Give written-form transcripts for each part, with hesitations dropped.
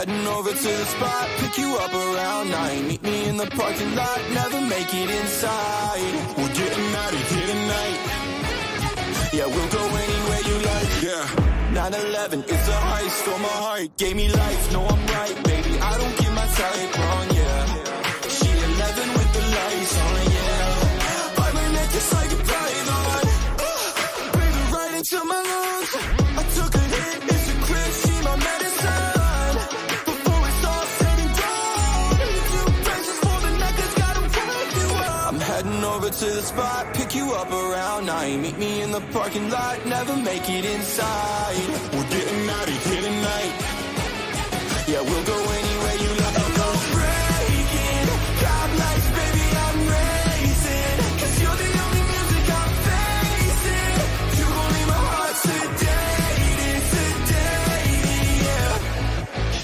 heading over to the spot, pick you up around 9. Meet me in the parking lot, never make it inside. We're getting out of here tonight. Yeah, we'll go anywhere you like. Yeah, 9/11, it's a heist, stole my heart, gave me life. No, I'm right, baby, I don't get my type wrong, yeah. She 11 with the lights on, yeah. 5 minutes to say goodbye, Lord. Breathe it right into my lungs. I took a hit, it's a crib, see my medicine. Before it's all said and done, two places for the night that's gotta wake you up. I'm heading over to the spot, pick you up around 9. Meet me in the parking lot, never make it inside. We're getting out of here tonight. Yeah, we'll go anywhere you like. I'm breaking, God lights, baby, I'm racing. Cause you're the only music I'm facing. You gon' leave my heart sedated, yeah.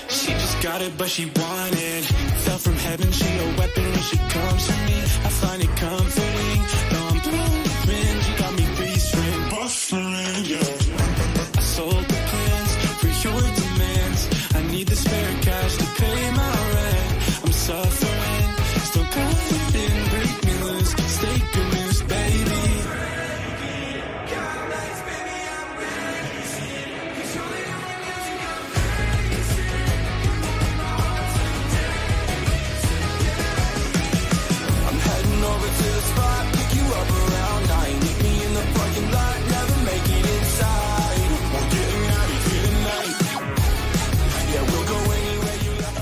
She just got it, but she wanted. Fell from heaven, she a weapon when she comes to me. I find it comforting. Though I'm blowing, she got me restrained. Buffering, yeah. I sold the plans for your demands. I need the spare cash to pay my rent. I'm suffering, still covered in break me loose. Stay good news, baby. I'm heading over to the spot, pick you up around 9. Meet me in the parking lot, never make it inside. We're getting out of here tonight. Yeah, we'll go anywhere you like.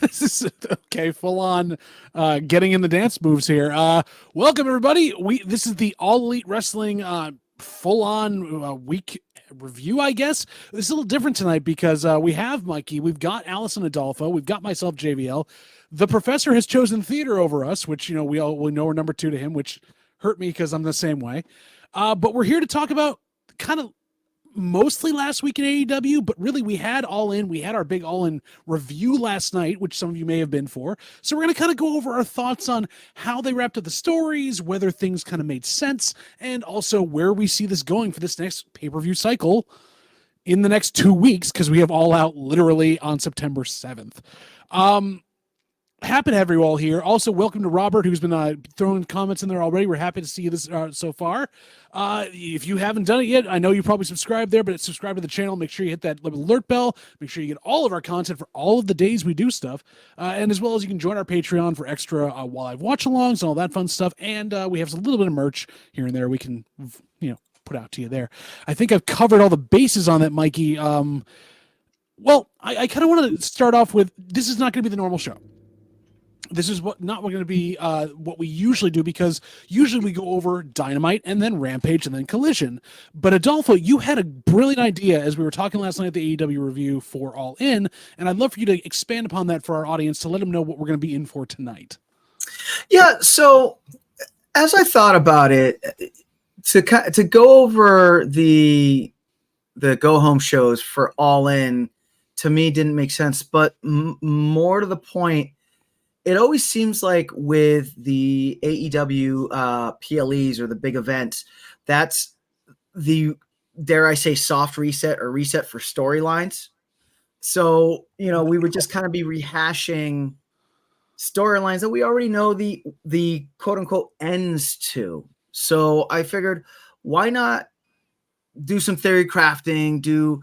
This is okay, full on getting in the dance moves here. Welcome everybody. This is the All Elite Wrestling full on week review, I guess. This is a little different tonight because we have Mikey, we've got Allison Adolfo, we've got myself, JVL. The professor has chosen theater over us, which we know we're number 2 to him, which hurt me because I'm the same way. But we're here to talk about kind of mostly last week in AEW, but really we had All In. We had our big All In review last night, which some of you may have been for. So we're going to kind of go over our thoughts on how they wrapped up the stories, whether things kind of made sense, and also where we see this going for this next pay-per-view cycle in the next 2 weeks, because we have All Out literally on September 7th. Happy to have you all here. Also, welcome to Robert, who's been throwing comments in there already. We're happy to see you this so far. If you haven't done it yet, I know you probably subscribed there, but subscribe to the channel. Make sure you hit that alert bell. Make sure you get all of our content for all of the days we do stuff. And as well as you can join our Patreon for extra while I watch alongs and all that fun stuff. And we have a little bit of merch here and there we can, put out to you there. I think I've covered all the bases on that, Mikey. Well, I kind of want to start off with, this is not going to be the normal show. This is not going to be what we usually do, because usually we go over Dynamite and then Rampage and then Collision. But Adolfo, you had a brilliant idea as we were talking last night at the AEW review for All In, and I'd love for you to expand upon that for our audience to let them know what we're going to be in for tonight. Yeah, so as I thought about it, to go over the go home shows for All In to me didn't make sense. But more to the point, it always seems like with the AEW PLEs or the big events, that's the, dare I say, soft reset or reset for storylines. So, we would just kind of be rehashing storylines that we already know the quote unquote ends to. So I figured, why not do some theory crafting, do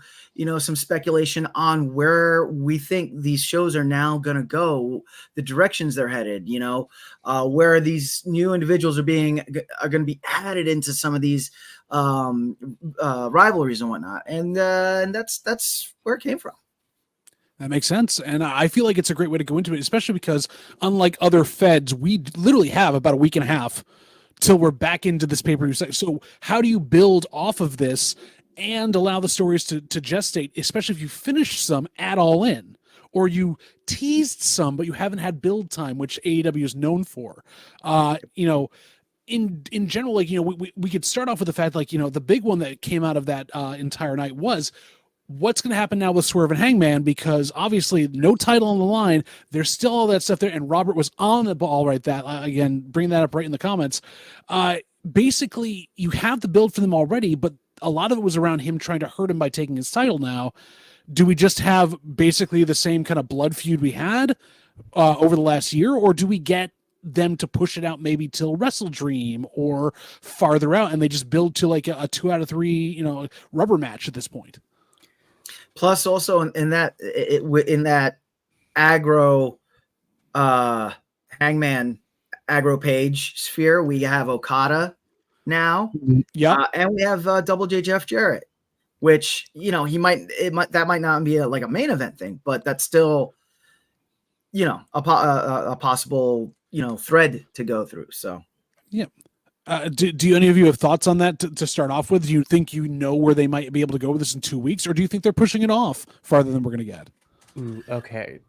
some speculation on where we think these shows are now going to go, the directions they're headed, where these new individuals are going to be added into some of these rivalries and whatnot, and that's where it came from. That makes sense. And I feel like it's a great way to go into it, especially because unlike other feds, we literally have about a week and a half till we're back into this pay-per-view. So how do you build off of this and allow the stories to gestate, especially if you finish some at All In, or you teased some, but you haven't had build time, which AEW is known for. In general, like, we could start off with the fact, like, the big one that came out of that entire night was, what's going to happen now with Swerve and Hangman? Because obviously no title on the line. There's still all that stuff there. And Robert was on the ball right that again, bringing that up right in the comments. Basically you have the build for them already, but a lot of it was around him trying to hurt him by taking his title. Now, do we just have basically the same kind of blood feud we had over the last year, or do we get them to push it out maybe till Wrestle Dream or farther out, and they just build to like a 2 out of 3, rubber match at this point? Plus, also in that aggro Hangman aggro Page sphere, we have Okada now, and we have Double J Jeff Jarrett, which that might not be a main event thing, but that's still a possible thread to go through. So yeah. Do any of you have thoughts on that to start off with? Do you think where they might be able to go with this in 2 weeks, or do you think they're pushing it off farther than we're going to get? Okay.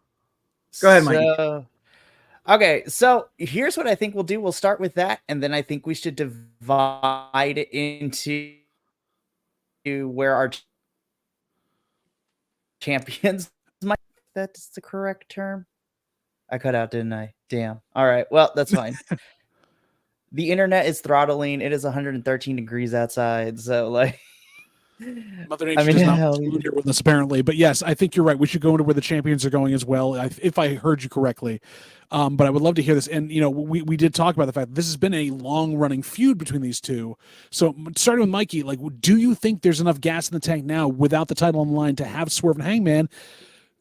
Go ahead, Mikey. Okay, so here's what I think we'll do. We'll start with that, and then I think we should divide it into where our champions might. That's the correct term. I cut out, didn't I? Damn. All right. Well, that's fine. The internet is throttling. It is 113 degrees outside. So, Mother Nature does not include here with us, apparently. But yes, I think you're right. We should go into where the champions are going as well, if I heard you correctly. But I would love to hear this. And, we did talk about the fact that this has been a long-running feud between these two. So, starting with Mikey, do you think there's enough gas in the tank now without the title on the line to have Swerve and Hangman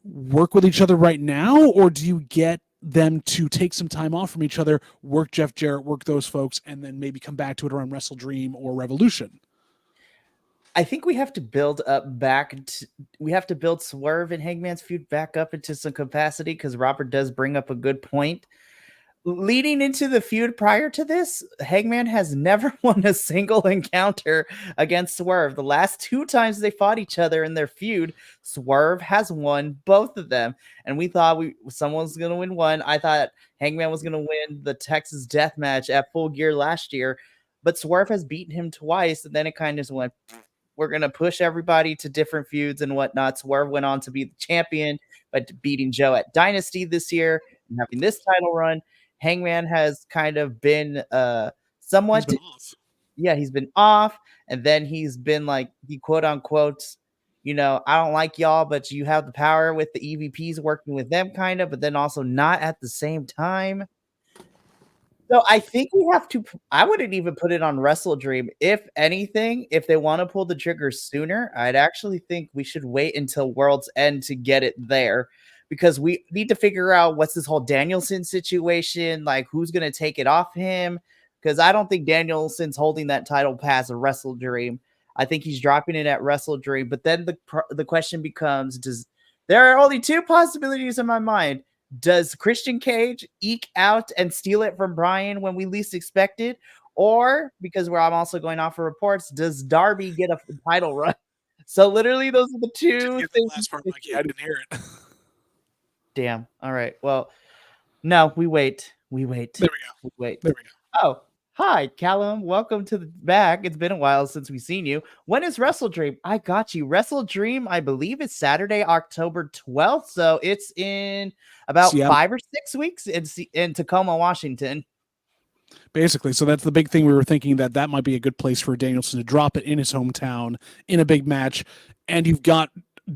work with each other right now? Or do you get them to take some time off from each other, work Jeff Jarrett, work those folks, and then maybe come back to it around Wrestle Dream or Revolution? I think we have to build we have to build Swerve and Hangman's feud back up into some capacity, because Robert does bring up a good point. Leading into the feud prior to this, Hangman has never won a single encounter against Swerve. The last 2 times they fought each other in their feud, Swerve has won both of them. And we thought someone was going to win one. I thought Hangman was going to win the Texas Death Match at Full Gear last year. But Swerve has beaten him twice, and then it kind of just went, we're going to push everybody to different feuds and whatnot. Swerve went on to be the champion by beating Joe at Dynasty this year and having this title run. Hangman has kind of been somewhat he's been off, and then he's been he quote unquote, I don't like y'all, but you have the power with the EVPs working with them kind of, but then also not at the same time. So I think we have to, I wouldn't even put it on Wrestle Dream. If anything, if they want to pull the trigger sooner, I'd actually think we should wait until World's End to get it there, because we need to figure out what's this whole Danielson situation, who's going to take it off him, because I don't think Danielson's holding that title past a Wrestle Dream. I think he's dropping it at Wrestle Dream. But then the question becomes, there are only 2 possibilities in my mind. Does Christian Cage eke out and steal it from Bryan when we least expect it? Or, because I'm also going off of reports, does Darby get a title run? So literally those are the 2 things. Last part, Mikey, I didn't hear it. Damn. All right. Well, no, we wait. There we go. We wait. There we go. Oh, Hi, Callum. Welcome to the back. It's been a while since we've seen you. When is Wrestle Dream? I got you. Wrestle Dream, I believe it's Saturday, October 12th. So it's in about Seattle. 5 or 6 weeks in Tacoma, Washington. Basically, so that's the big thing. We were thinking that might be a good place for Danielson to drop it in his hometown in a big match. And you've got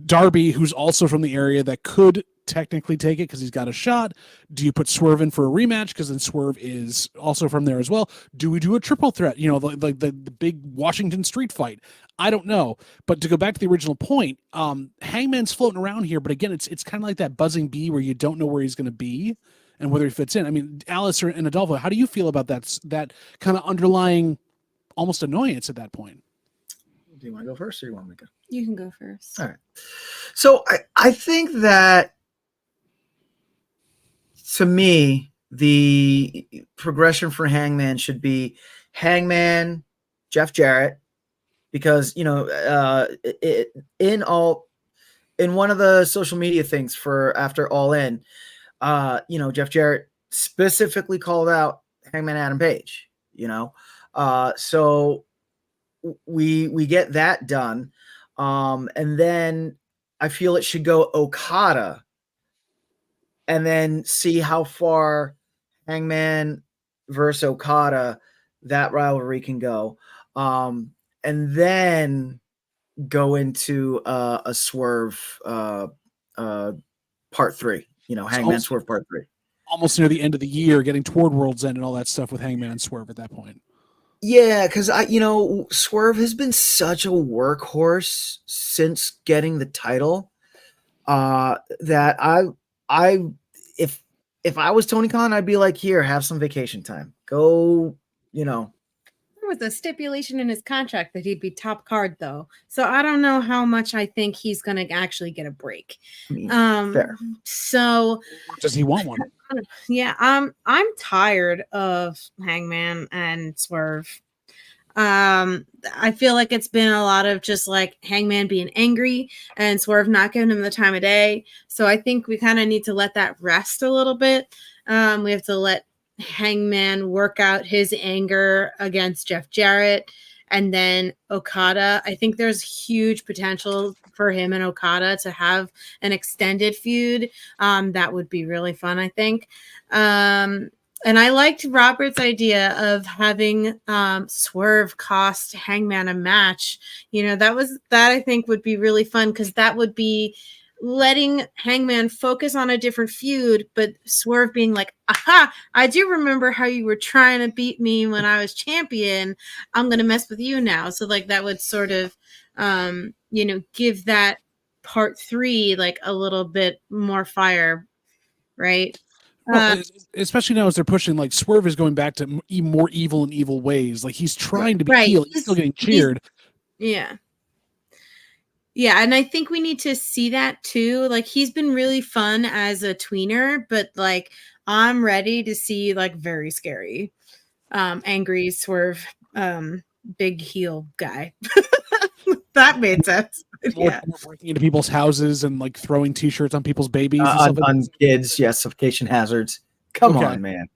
Darby, who's also from the area, that could technically take it because he's got a shot. Do you put Swerve in for a rematch because then Swerve is also from there as well? Do we do a triple threat? You know, like the big Washington street fight? I don't know. But to go back to the original point, Hangman's floating around here, but again, it's kind of like that buzzing bee where you don't know where he's going to be and whether he fits in. I mean, Alice and Adolfo, how do you feel about that kind of underlying almost annoyance at that point? Do you want to go first or do you want me to go? You can go first. All right. So I think that, to me, the progression for Hangman should be Hangman, Jeff Jarrett, because, you know, in one of the social media things for after All In, you know, Jeff Jarrett specifically called out Hangman Adam Page, you know, so we get that done. And then I feel it should go Okada and then see how far Hangman versus Okada, that rivalry can go. And then go into a Swerve part 3, you know, Hangman Swerve part 3. Almost near the end of the year, getting toward World's End and all that stuff with Hangman and Swerve at that point. Yeah, because Swerve has been such a workhorse since getting the title that if I was Tony Khan, I'd be like, here, have some vacation time. Go, you know. There was a stipulation in his contract that he'd be top card, though. So I don't know how much I think he's going to actually get a break. I mean, fair. So does he want one? Yeah, I'm tired of Hangman and Swerve. I feel like it's been a lot of just like Hangman being angry and Swerve not giving him the time of day. So I think we kind of need to let that rest a little bit. We have to let Hangman work out his anger against Jeff Jarrett. And then Okada, I think there's huge potential for him and Okada to have an extended feud. That would be really fun, I think. And I liked Robert's idea of having Swerve cost Hangman a match. You know, that I think would be really fun because that would be letting Hangman focus on a different feud, but Swerve being like, aha, I do remember how you were trying to beat me when I was champion. I'm going to mess with you now. So like that would sort of, you know, give that part 3 like a little bit more fire, right? Well, especially now as they're pushing, like Swerve is going back to more evil and evil ways. Like he's trying to be heel. He's still getting cheered. Yeah. Yeah, and I think we need to see that too. Like he's been really fun as a tweener, but like I'm ready to see like very scary, angry Swerve, big heel guy. That made sense. More breaking into people's houses and like throwing T-shirts on people's babies and stuff on kids. Yes, suffocation hazards. Come on, man.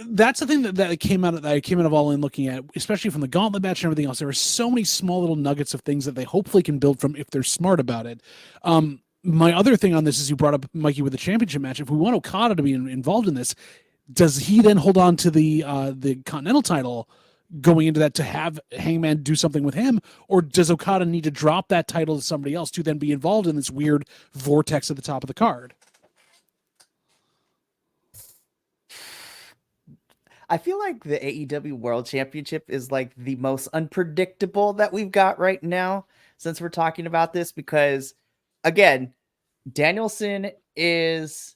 That's the thing that came out of All In looking at, especially from the gauntlet match and everything else. There were so many small little nuggets of things that they hopefully can build from if they're smart about it. My other thing on this is you brought up Mikey with the championship match. If we want Okada to be involved in this, does he then hold on to the Continental title going into that to have Hangman do something with him, or does Okada need to drop that title to somebody else to then be involved in this weird vortex at the top of the card? I feel like the AEW World Championship is like the most unpredictable that we've got right now since we're talking about this, because again, Danielson is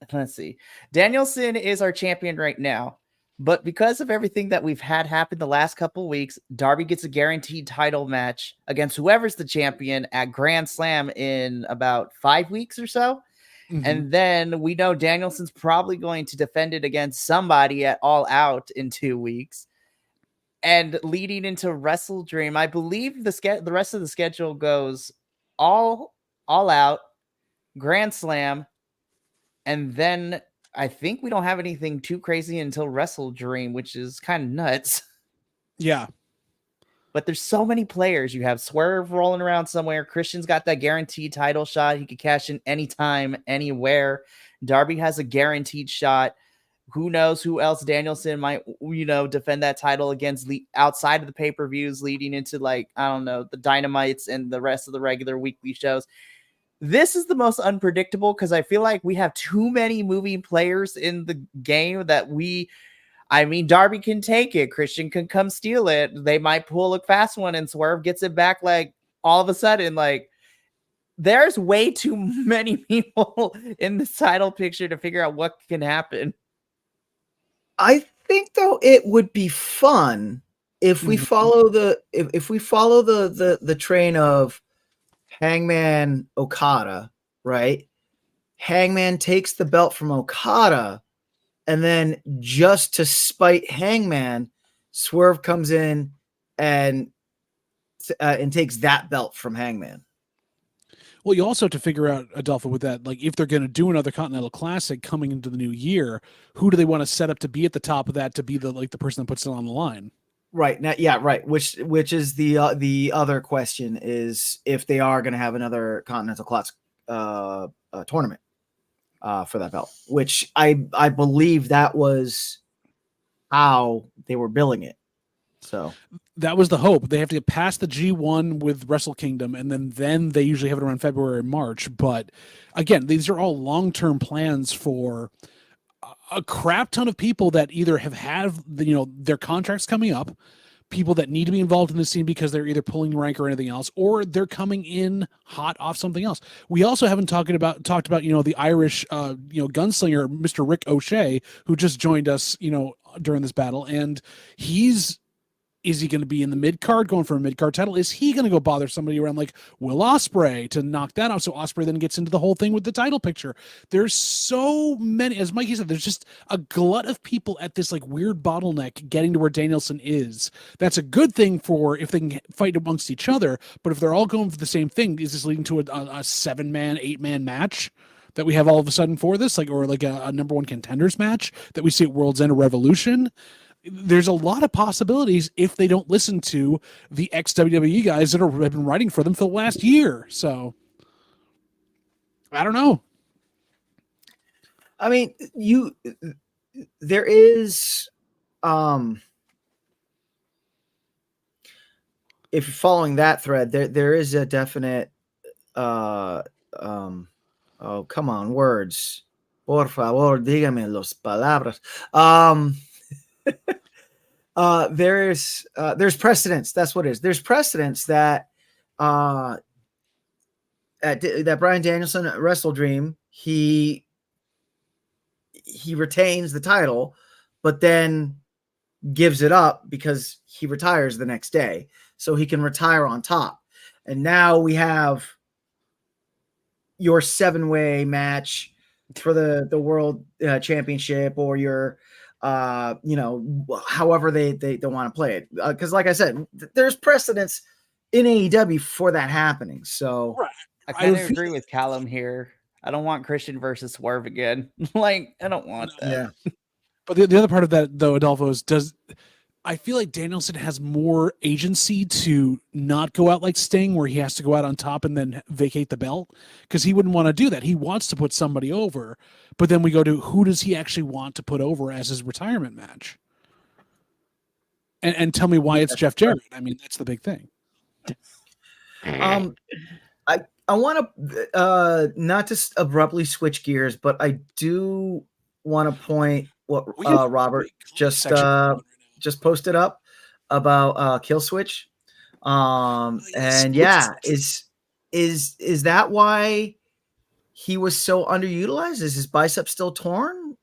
our champion right now. But because of everything that we've had happen the last couple of weeks, Darby gets a guaranteed title match against whoever's the champion at Grand Slam in about 5 weeks or so. Mm-hmm. And then we know Danielson's probably going to defend it against somebody at All Out in 2 weeks. And leading into Wrestle Dream, I believe the rest of the schedule goes All Out, Grand Slam, and then I think we don't have anything too crazy until Wrestle Dream, which is kind of nuts. Yeah. But there's so many players. You have Swerve rolling around somewhere. Christian's got that guaranteed title shot. He could cash in anytime, anywhere. Darby has a guaranteed shot. Who knows who else Danielson might, defend that title against outside of the pay-per-views leading into, like, I don't know, the Dynamites and the rest of the regular weekly shows. This is the most unpredictable because I feel like we have too many moving players in the game that Darby can take it. Christian can come steal it. They might pull a fast one and Swerve gets it back. Like all of a sudden, like there's way too many people in the title picture to figure out what can happen. I think though it would be fun if we follow if we follow the train of Hangman Okada, right? Hangman takes the belt from Okada, and then just to spite Hangman, Swerve comes in and takes that belt from Hangman. Well, you also have to figure out, Adolfo, with that, like if they're going to do another Continental Classic coming into the new year, who do they want to set up to be at the top of that to be the person that puts it on the line? Right now, yeah, right. Which is the other question is if they are going to have another Continental Classic tournament for that belt, which I believe that was how they were billing it. So that was the hope. They have to get past the G1 with Wrestle Kingdom, and then they usually have it around February or March. But again, these are all long-term plans for a crap ton of people that either have their contracts coming up, people that need to be involved in the scene because they're either pulling rank or anything else, or they're coming in hot off something else. We also haven't talked about the Irish gunslinger, Mr. Rick O'Shea, who just joined us during this battle, and is he going to be in the mid card going for a mid card title? Is he going to go bother somebody around like Will Ospreay to knock that out? So Ospreay then gets into the whole thing with the title picture. There's so many, as Mikey said, there's just a glut of people at this like weird bottleneck getting to where Danielson is. That's a good thing for if they can fight amongst each other. But if they're all going for the same thing, is this leading to a 7-man, 8-man match that we have all of a sudden for this, like, or like a number one contenders match that we see at World's End or Revolution? There's a lot of possibilities if they don't listen to the ex-WWE guys that have been writing for them for the last year. So I don't know. I mean, there is, if you're following that thread, there is a definite, oh, come on, words. Por favor, dígame los palabras. There's precedence. That's what it is. There's precedence that that Bryan Danielson at Wrestle Dream, he retains the title, but then gives it up because he retires the next day, so he can retire on top. And now we have your 7-way match for the world championship, or your however they want to play it, because like I said, there's precedence in AEW for that happening. So right. I kind of agree with Callum here. I don't want Christian versus Swerve again. Like, I don't want that. Yeah. But the other part of that, though, Adolfo, is I feel like Danielson has more agency to not go out like Sting, where he has to go out on top and then vacate the belt, because he wouldn't want to do that. He wants to put somebody over, but then we go to who does he actually want to put over as his retirement match? And tell me why it's Jeff Jarrett. I mean, that's the big thing. I want to not just abruptly switch gears, but I do want to point what Robert just posted up about Kill Switch. And yeah, is that why he was so underutilized? Is his bicep still torn?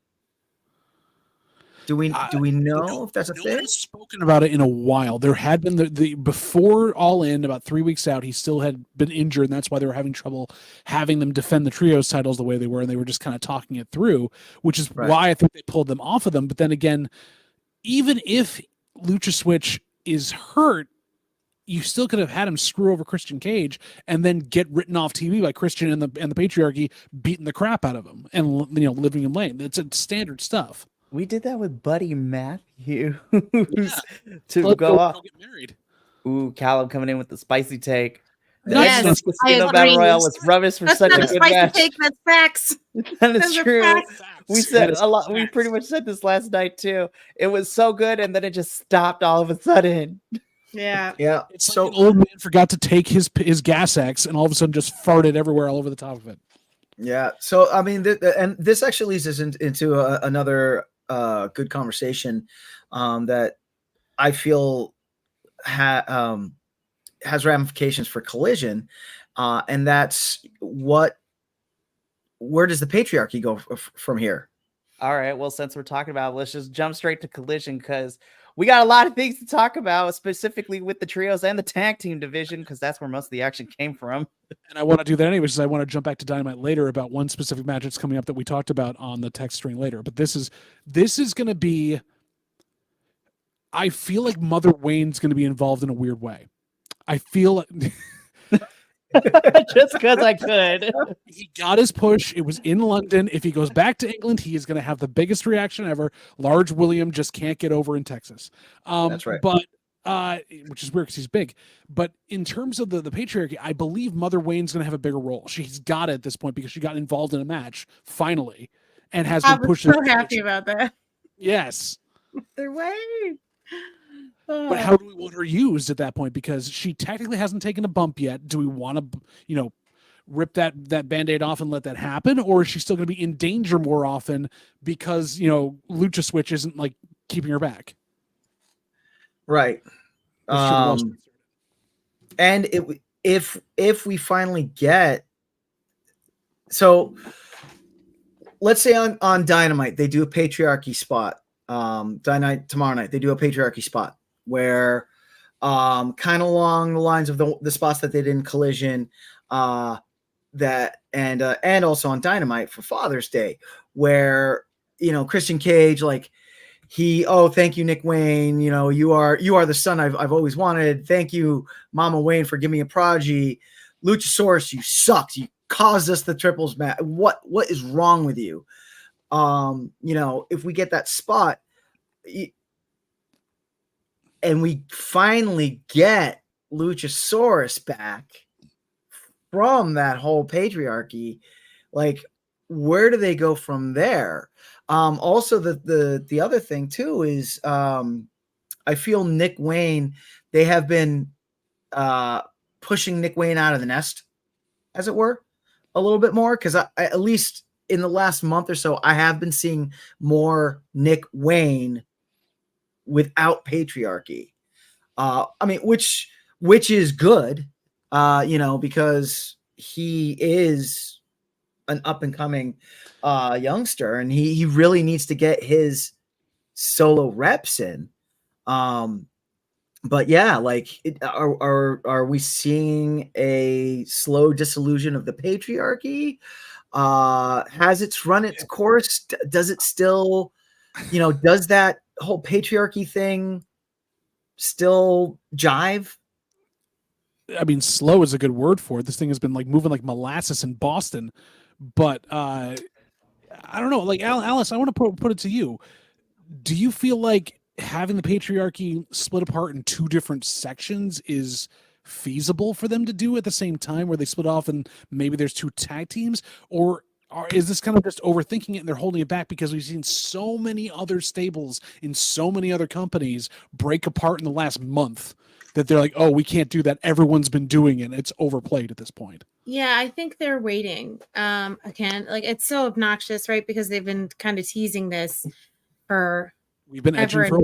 Do we know if that's a thing? Spoken about it in a while. There had been the before All In, about 3 weeks out, he still had been injured, and that's why they were having trouble having them defend the trios titles the way they were, and they were just kind of talking it through, which is why I think they pulled them off of them. But then again, even if Lucha Switch is hurt, you still could have had him screw over Christian Cage and then get written off TV by Christian and the patriarchy beating the crap out of him and living him lame. It's standard stuff. We did that with Buddy Matthews Yeah. to go off. Get married. Ooh, Callum coming in with the spicy take. Yes, The Casino Battle Royale was rubbish for That's such not a a good spicy match. take. That's facts. That is Those are true. facts. We said a lot. We pretty much said this last night too. It was so good, and then it just stopped all of a sudden. Yeah. Yeah. It's So like an old man forgot to take his gas X and all of a sudden just farted everywhere all over the top of it. yeah. So I mean, and this actually leads us into another good conversation that I feel has ramifications for Collision, and that's where does the patriarchy go from here? All right. Well, since we're talking about it, let's just jump straight to Collision because we got a lot of things to talk about, specifically with the trios and the tag team division, because that's where most of the action came from. And I want to do that anyways, because I want to jump back to Dynamite later about one specific match that's coming up that we talked about on the text string later. But this is going to be, I feel like Mother Wayne's going to be involved in a weird way. I feel like Just because I could. he got his push. It was in London. If he goes back to England, he is going to have the biggest reaction ever. Large William just can't get over in Texas. That's right. But which is weird because he's big. But in terms of the patriarchy, I believe Mother Wayne's going to have a bigger role. She's got it at this point because she got involved in a match finally and has been pushing. I'm so happy about that. Yes. Mother Wayne. But how do we want her used at that point? Because she technically hasn't taken a bump yet. Do we want to, rip that Band-Aid off and let that happen? Or is she still going to be in danger more often because, Lucha Switch isn't like keeping her back? Right. And if we finally get, so let's say on Dynamite, they do a patriarchy spot. Dynamite tomorrow night, they do a patriarchy spot where kind of along the lines of the spots that they did in Collision, that and also on Dynamite for Father's Day, where Christian Cage, like thank you, Nick Wayne, you are the son I've always wanted. Thank you, Mama Wayne, for giving me a prodigy. Luchasaurus, you sucked. You caused us the triples match. What is wrong with you? If we get that spot and we finally get Luchasaurus back from that whole patriarchy, like where do they go from there? Also the other thing too is I feel Nick Wayne, they have been pushing Nick Wayne out of the nest, as it were, a little bit more, because I at least in the last month or so, I have been seeing more Nick Wayne without patriarchy. Which is good, because he is an up and coming youngster, and he really needs to get his solo reps in. But yeah, like, are we seeing a slow dissolution of the patriarchy? Has it's run its course? Does it still, does that whole patriarchy thing still jive? I mean, slow is a good word for it. This thing has been like moving like molasses in Boston, but I don't know. Like Alice, I want to put it to you. Do you feel like having the patriarchy split apart in two different sections is feasible for them to do at the same time, where they split off and maybe there's two tag teams? Or is this kind of just overthinking it and they're holding it back because we've seen so many other stables in so many other companies break apart in the last month that they're like, oh, we can't do that. Everyone's been doing it. It's overplayed at this point. Yeah, I think they're waiting. Again, like, it's so obnoxious, right? Because they've been kind of teasing this for we've been edging for a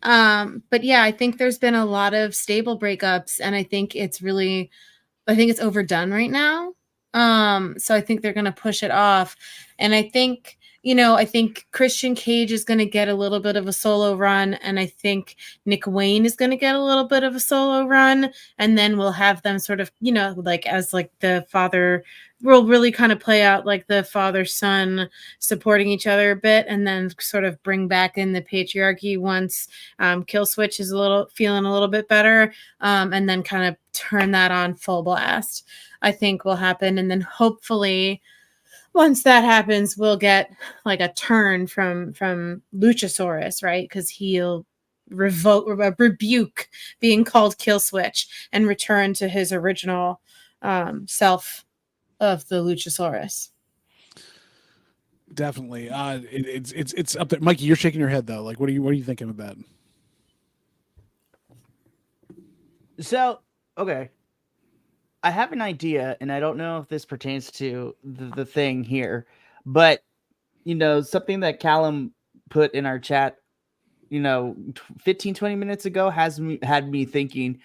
while. But yeah, I think there's been a lot of stable breakups, and I think it's overdone right now. So I think they're going to push it off. And I think, I think Christian Cage is going to get a little bit of a solo run, and I think Nick Wayne is going to get a little bit of a solo run, and then we'll have them sort of, as like the father, we'll really kind of play out like the father-son supporting each other a bit, and then sort of bring back in the patriarchy once Killswitch is feeling a little bit better, and then kind of turn that on full blast, I think will happen. And then hopefully once that happens, we'll get like a turn from Luchasaurus, right? Because he'll rebuke being called Killswitch and return to his original self of the Luchasaurus. Definitely. It's up there. Mikey, you're shaking your head though. Like, what are you thinking of that? So, okay. I have an idea, and I don't know if this pertains to the thing here, but, something that Callum put in our chat, 15, 20 minutes ago had me thinking.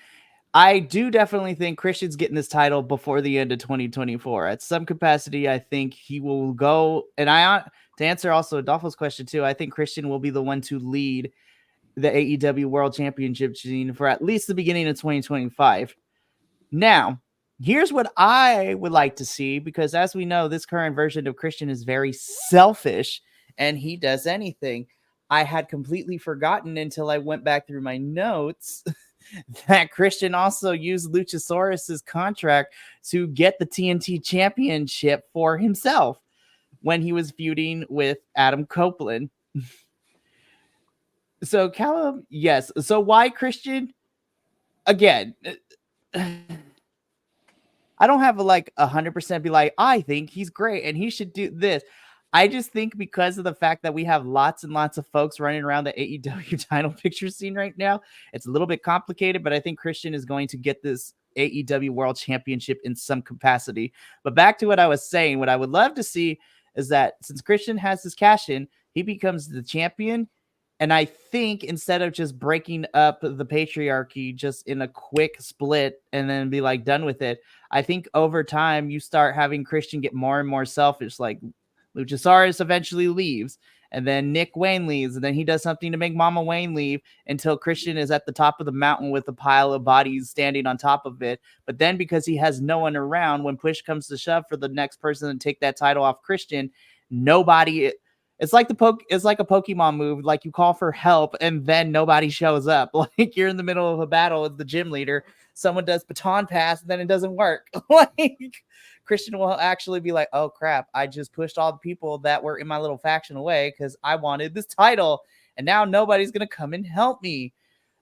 I do definitely think Christian's getting this title before the end of 2024. At some capacity, I think he will go, and to answer also Adolfo's question too, I think Christian will be the one to lead the AEW World Championship scene for at least the beginning of 2025. Now, here's what I would like to see, because as we know, this current version of Christian is very selfish and he does anything. I had completely forgotten until I went back through my notes that Christian also used Luchasaurus's contract to get the TNT championship for himself when he was feuding with Adam Copeland. So Callum, yes. So why Christian? Again, I don't have 100% be like, I think he's great and he should do this. I just think because of the fact that we have lots and lots of folks running around the AEW title picture scene right now, it's a little bit complicated, but I think Christian is going to get this AEW World Championship in some capacity. But back to what I was saying, what I would love to see is that since Christian has his cash in, he becomes the champion. And I think instead of just breaking up the patriarchy just in a quick split and then be done with it, I think over time you start having Christian get more and more selfish. Like Luchasaurus eventually leaves, and then Nick Wayne leaves, and then he does something to make Mama Wayne leave until Christian is at the top of the mountain with a pile of bodies standing on top of it. But then because he has no one around, when push comes to shove for the next person to take that title off Christian, nobody... It's like it's like a Pokemon move. Like you call for help and then nobody shows up. Like you're in the middle of a battle with the gym leader. Someone does baton pass and then it doesn't work. Like Christian will actually be like, oh crap, I just pushed all the people that were in my little faction away because I wanted this title. And now nobody's going to come and help me.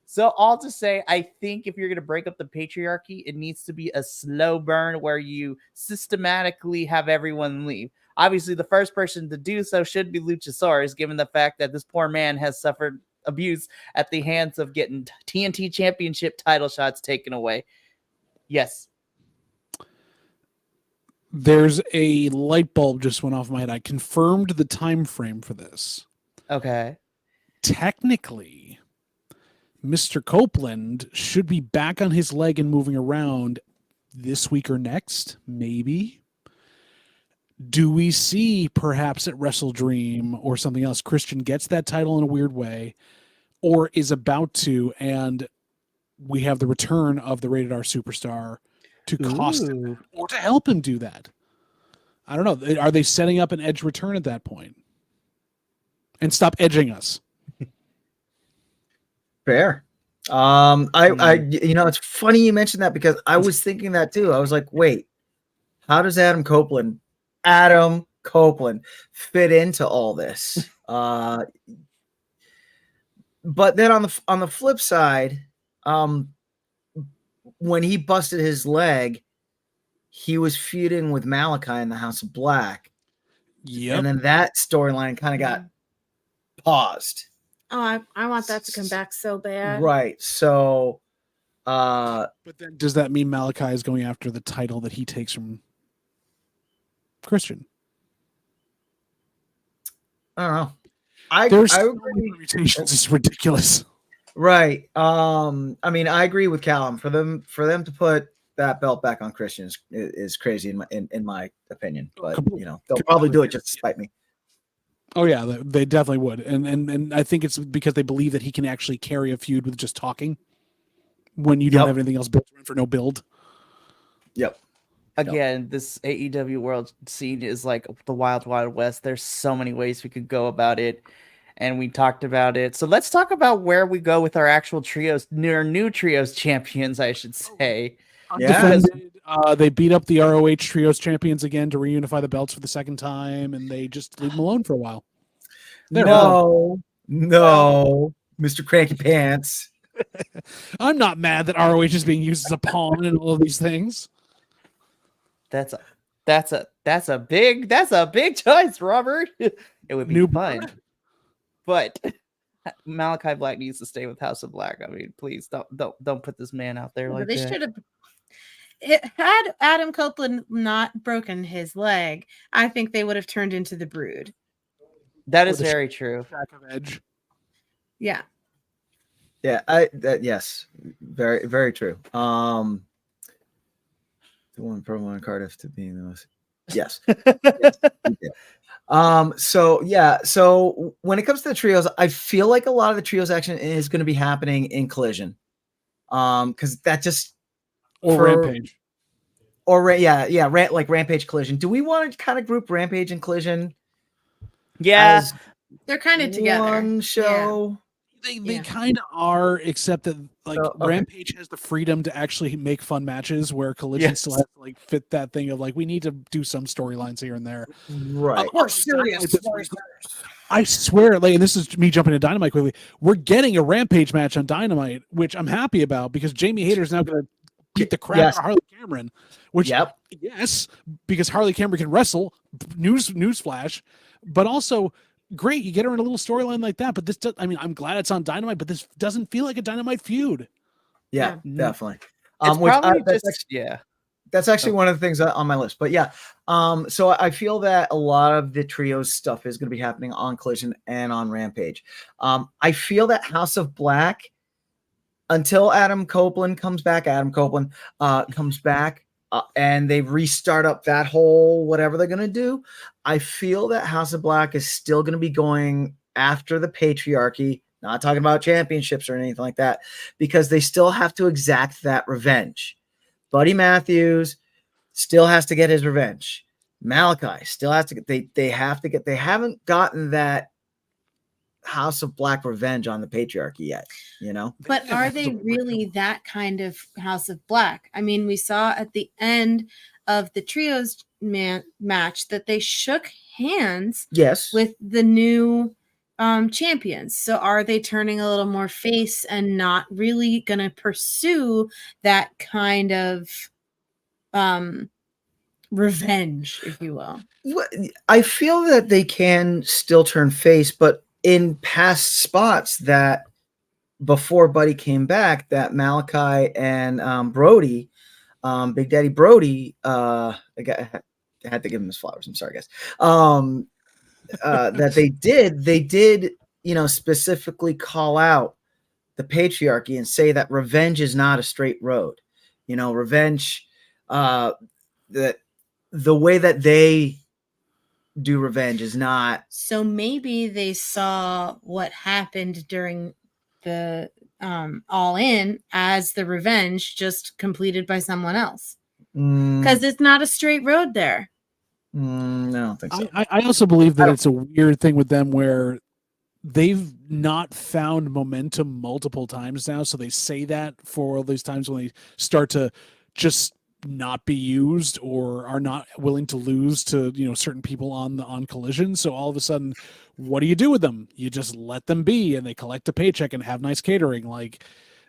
So all to say, I think if you're going to break up the patriarchy, it needs to be a slow burn where you systematically have everyone leave. Obviously, the first person to do so should be Luchasaurus, given the fact that this poor man has suffered abuse at the hands of getting TNT championship title shots taken away. Yes. There's a light bulb just went off my head. I confirmed the time frame for this. Okay. Technically, Mr. Copeland should be back on his leg and moving around this week or next, maybe. Do we see perhaps at Wrestle Dream or something else, Christian gets that title in a weird way or is about to, and we have the return of the Rated R Superstar to cost him or to help him do that? I don't know. Are they setting up an Edge return at that point? And stop edging us. Fair. It's funny you mentioned that because I was thinking that too. I was like, wait, how does Adam Copeland fit into all this? But then on the flip side, when he busted his leg, he was feuding with Malachi in the House of Black. Yep. And then that storyline kind of got paused. Oh, I want that to come back so bad. Right. So but then does that mean Malachi is going after the title that he takes from Christian? I don't know. There's permutations is ridiculous. Right. I mean, I agree with Callum. For them to put that belt back on Christian is crazy in my opinion. But they'll probably do it just to spite me. Oh yeah, they definitely would, and I think it's because they believe that he can actually carry a feud with just talking when you don't have anything else built for no build. Yep. Again, this AEW world scene is like the wild, wild west. There's so many ways we could go about it, and we talked about it. So let's talk about where we go with our actual trios, our new trios champions, I should say. Yeah. They beat up the ROH trios champions again to reunify the belts for the second time, and they just leave them alone for a while. No, Mr. Cranky Pants. I'm not mad that ROH is being used as a pawn in all of these things. That's a big choice, Robert. It would be fun, but Malachi Black needs to stay with House of Black. I mean, please don't put this man out there like they that. should have. Had Adam Copeland not broken his leg, I think they would have turned into the Brood. That is very true. Edge. Yeah. Yeah, yes, very, very true. The one promo in Cardiff to be the most. Yes. So when it comes to the trios, I feel like a lot of the trios action is going to be happening in Collision. Because that just Rampage. Like Rampage Collision. Do we want to kind of group Rampage and Collision? Yeah, they're kind of together. One show. They kind of are, except that Rampage has the freedom to actually make fun matches, where Collision still has to fit that thing of we need to do some storylines here and there. Right. Or serious. I swear, and this is me jumping to Dynamite quickly. We're getting a Rampage match on Dynamite, which I'm happy about because Jamie Hayter is now going to beat the crap out of Harley Cameron. Which yes, because Harley Cameron can wrestle. Newsflash, but also. Great, you get her in a little storyline like that, but this I'm glad it's on Dynamite, but this doesn't feel like a Dynamite feud. Yeah, definitely. That's actually one of the things on my list. But so I feel that a lot of the trios stuff is going to be happening on Collision and on Rampage. I feel that House of Black, until Adam Copeland comes back, and they restart up that whole whatever they're going to do, I feel that House of Black is still going to be going after the patriarchy, not talking about championships or anything like that, because they still have to exact that revenge. Buddy Matthews still has to get his revenge. Malachi still has to get, they haven't gotten that House of Black revenge on the patriarchy yet, But are they really that kind of House of Black? I mean, we saw at the end of the trios match that they shook hands with the new champions. So are they turning a little more face and not really going to pursue that kind of revenge, if you will? I feel that they can still turn face, but in past spots that before Buddy came back, that Malachi and Brody, Big Daddy Brody, I had to give him his flowers. I'm sorry, guys. That they did, specifically call out the patriarchy and say that revenge is not a straight road. Revenge, that the way that they do revenge is not. So maybe they saw what happened during the All In as the revenge just completed by someone else, because it's not a straight road there. I don't think so. I also believe that it's a weird thing with them where they've not found momentum multiple times now, so they say that for all these times when they start to just not be used or are not willing to lose to certain people on Collision. So all of a sudden, what do you do with them? You just let them be, and they collect a paycheck and have nice catering.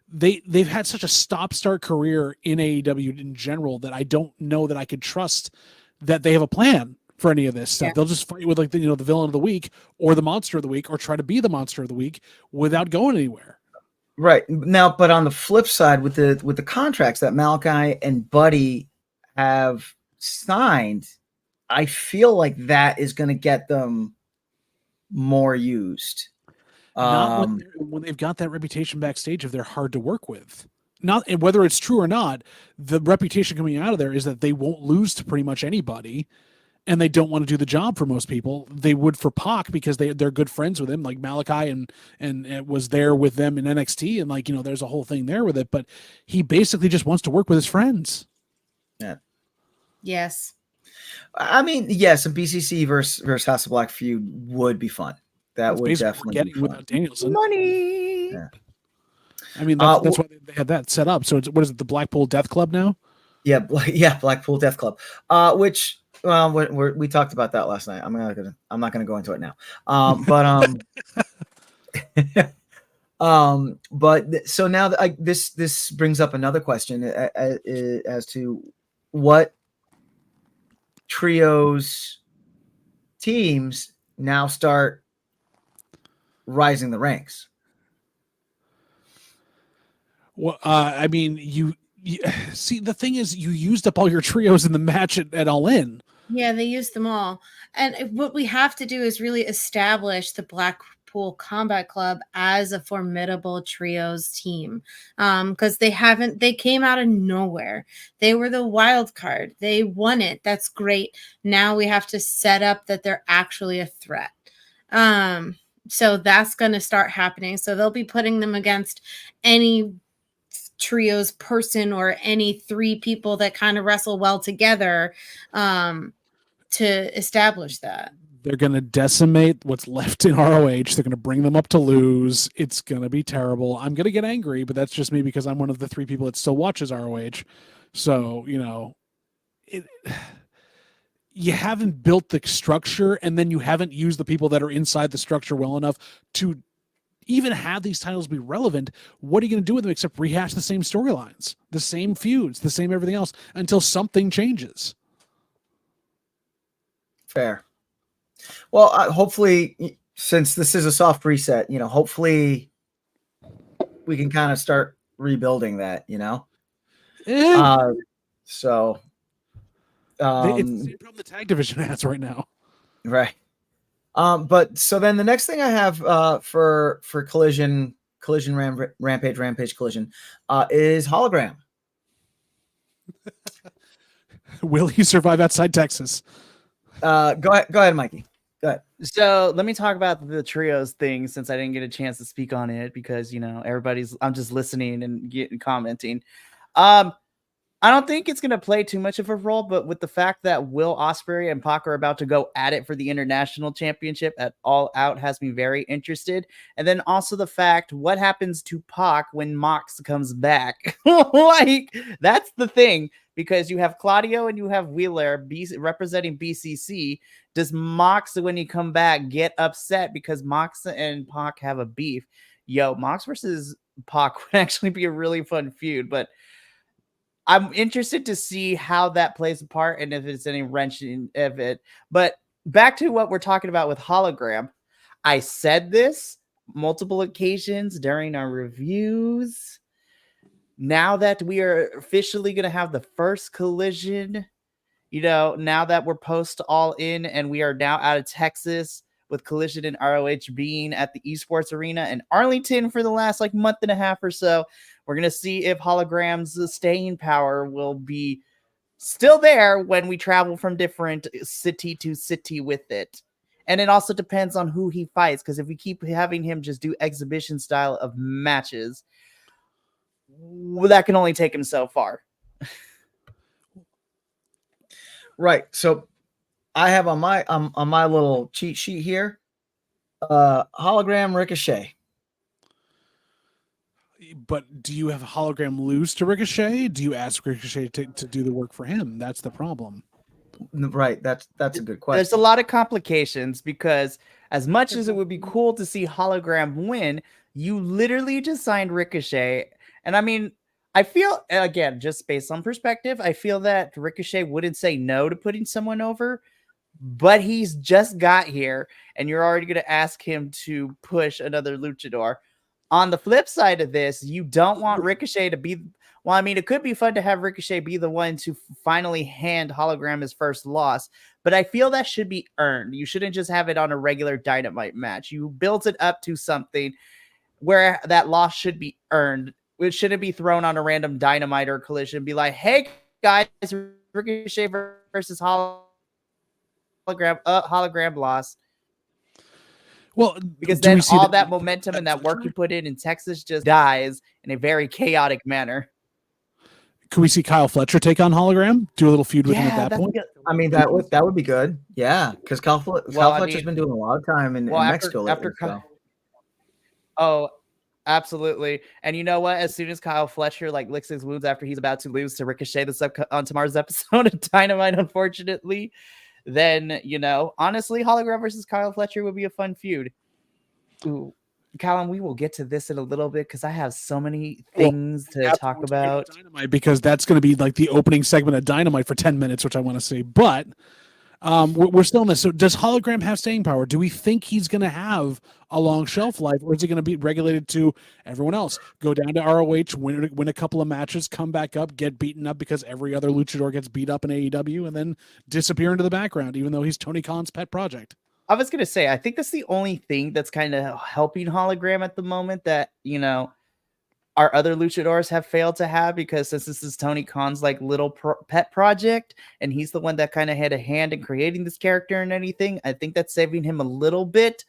They've had such a stop-start career in AEW in general that I don't know that I could trust that they have a plan for any of this stuff. They'll just fight with the villain of the week or the monster of the week, or try to be the monster of the week without going anywhere. Right now, but on the flip side, with the contracts that Malachi and Buddy have signed, I feel like that is going to get them more used. Not when they've got that reputation backstage of they're hard to work with. Not, and whether it's true or not, the reputation coming out of there is that they won't lose to pretty much anybody, and they don't want to do the job for most people. They would for Pac because they're good friends with him, like Malachi and it was there with them in NXT, and like, you know, there's a whole thing there with it. But he basically just wants to work with his friends. Yeah. Yes. I mean, yes, a BCC versus House of Black feud would be fun. That That's would basically definitely what be we're fun. getting without Danielson. Money. Yeah. I mean, that's why they had that set up. So it's, what is it, the Blackpool Death Club now? Yeah, Blackpool Death Club. Which we talked about that last night. I'm not gonna go into it now. But so now that this brings up another question as to what trios teams now start rising the ranks. Well, I mean, you see, the thing is, you used up all your trios in the match at All In. Yeah, they used them all. And what we have to do is really establish the Blackpool Combat Club as a formidable trios team. Because they came out of nowhere. They were the wild card. They won it. That's great. Now we have to set up that they're actually a threat. So that's going to start happening. So they'll be putting them against any trios person or any three people that kind of wrestle well together to establish that. They're going to decimate what's left in ROH. They're going to bring them up to lose. It's going to be terrible. I'm going to get angry, but that's just me because I'm one of the 3 people that still watches ROH. So, you know, you haven't built the structure, and then you haven't used the people that are inside the structure well enough to even have these titles be relevant. What are you going to do with them except rehash the same storylines, the same feuds, the same everything else until something changes? Fair. Well, hopefully, since this is a soft reset, you know, hopefully we can kind of start rebuilding that, you know? So it's the same problem the tag division has right now. Right. But so then the next thing I have for Collision Rampage Collision is Hologram. Will he survive outside Texas? Go ahead, Mikey. Go ahead. So let me talk about the trios thing since I didn't get a chance to speak on it because, you know, I'm just listening and commenting. I don't think it's going to play too much of a role, but with the fact that Will Ospreay and Pac are about to go at it for the international championship at All Out has me very interested. And then also the fact what happens to Pac when Mox comes back. Like, that's the thing, because you have Claudio and you have Wheeler representing BCC. Does Mox, when he come back, get upset because Mox and Pac have a beef? Yo, Mox versus Pac would actually be a really fun feud, but I'm interested to see how that plays a part and if it's any wrench in of it. But back to what we're talking about with Hologram. I said this multiple occasions during our reviews. Now that we are officially going to have the first Collision, you know, now that we're post All In and we are now out of Texas with Collision and ROH being at the Esports Arena in Arlington for the last like month and a half or so, we're going to see if Hologram's staying power will be still there when we travel from different city to city with it. And it also depends on who he fights, because if we keep having him just do exhibition style of matches, that can only take him so far. Right. So I have on my little cheat sheet here, Hologram Ricochet. But do you have Hologram lose to Ricochet? Do you ask Ricochet to do the work for him? That's the problem. Right. That's a good question. There's a lot of complications because as much as it would be cool to see Hologram win, you literally just signed Ricochet. And I mean, I feel, again, just based on perspective, I feel that Ricochet wouldn't say no to putting someone over, but he's just got here and you're already going to ask him to push another luchador. On the flip side of this, you don't want Ricochet to be, well, I mean, it could be fun to have Ricochet be the one to finally hand Hologram his first loss, but I feel that should be earned. You shouldn't just have it on a regular Dynamite match. You built it up to something where that loss should be earned. It shouldn't be thrown on a random Dynamite or Collision and be like, hey guys, Ricochet versus Hologram hologram lost. Well, Because do then we see all that momentum and that work you put in Texas just dies in a very chaotic manner. Could we see Kyle Fletcher take on hologram? Do a little feud with him at that point? I mean, that would be good. Yeah, because Kyle Fletcher's been doing a lot of time in Mexico lately. Oh, absolutely. And you know what? As soon as Kyle Fletcher like licks his wounds after he's about to lose to Ricochet on tomorrow's episode of Dynamite, unfortunately, then, you know, honestly, hologram versus Kyle Fletcher would be a fun feud. Ooh, Callum, we will get to this in a little bit because I have so many things to talk about. Dynamite, because that's going to be like the opening segment of Dynamite for 10 minutes, which I want to see. But we're still in this. So does hologram have staying power? Do we think he's going to have a long shelf life, or is he going to be regulated to everyone else? Go down to ROH, win a couple of matches, come back up, get beaten up because every other luchador gets beat up in AEW, and then disappear into the background, even though he's Tony Khan's pet project? I was going to say, I think that's the only thing that's kind of helping hologram at the moment that, you know, our other luchadors have failed to have, because since this is Tony Khan's like little pet project and he's the one that kind of had a hand in creating this character and anything, I think that's saving him a little bit.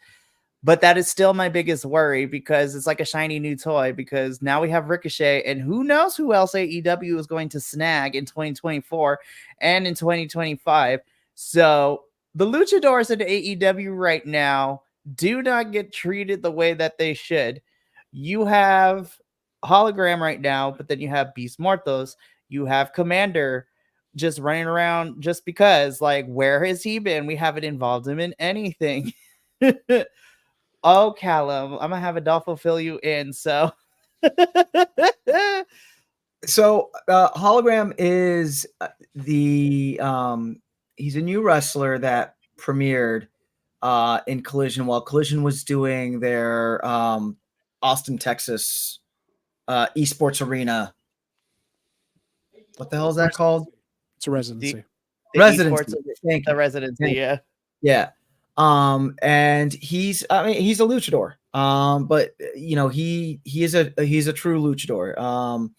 But that is still my biggest worry, because it's like a shiny new toy, because now we have Ricochet, and who knows who else AEW is going to snag in 2024 and in 2025. So the luchadors in AEW right now do not get treated the way that they should. You have hologram right now, but then you have Beast Mortos, you have Commander just running around just because, like, where has he been? We haven't involved him in anything. Oh, Callum, I'm gonna have Adolfo fill you in. So hologram is he's a new wrestler that premiered in Collision while Collision was doing their Austin, Texas esports arena. What the hell is that called? It's a residency. Residency. The residency, yeah. Yeah. And he's a luchador. But you know, he's a true luchador.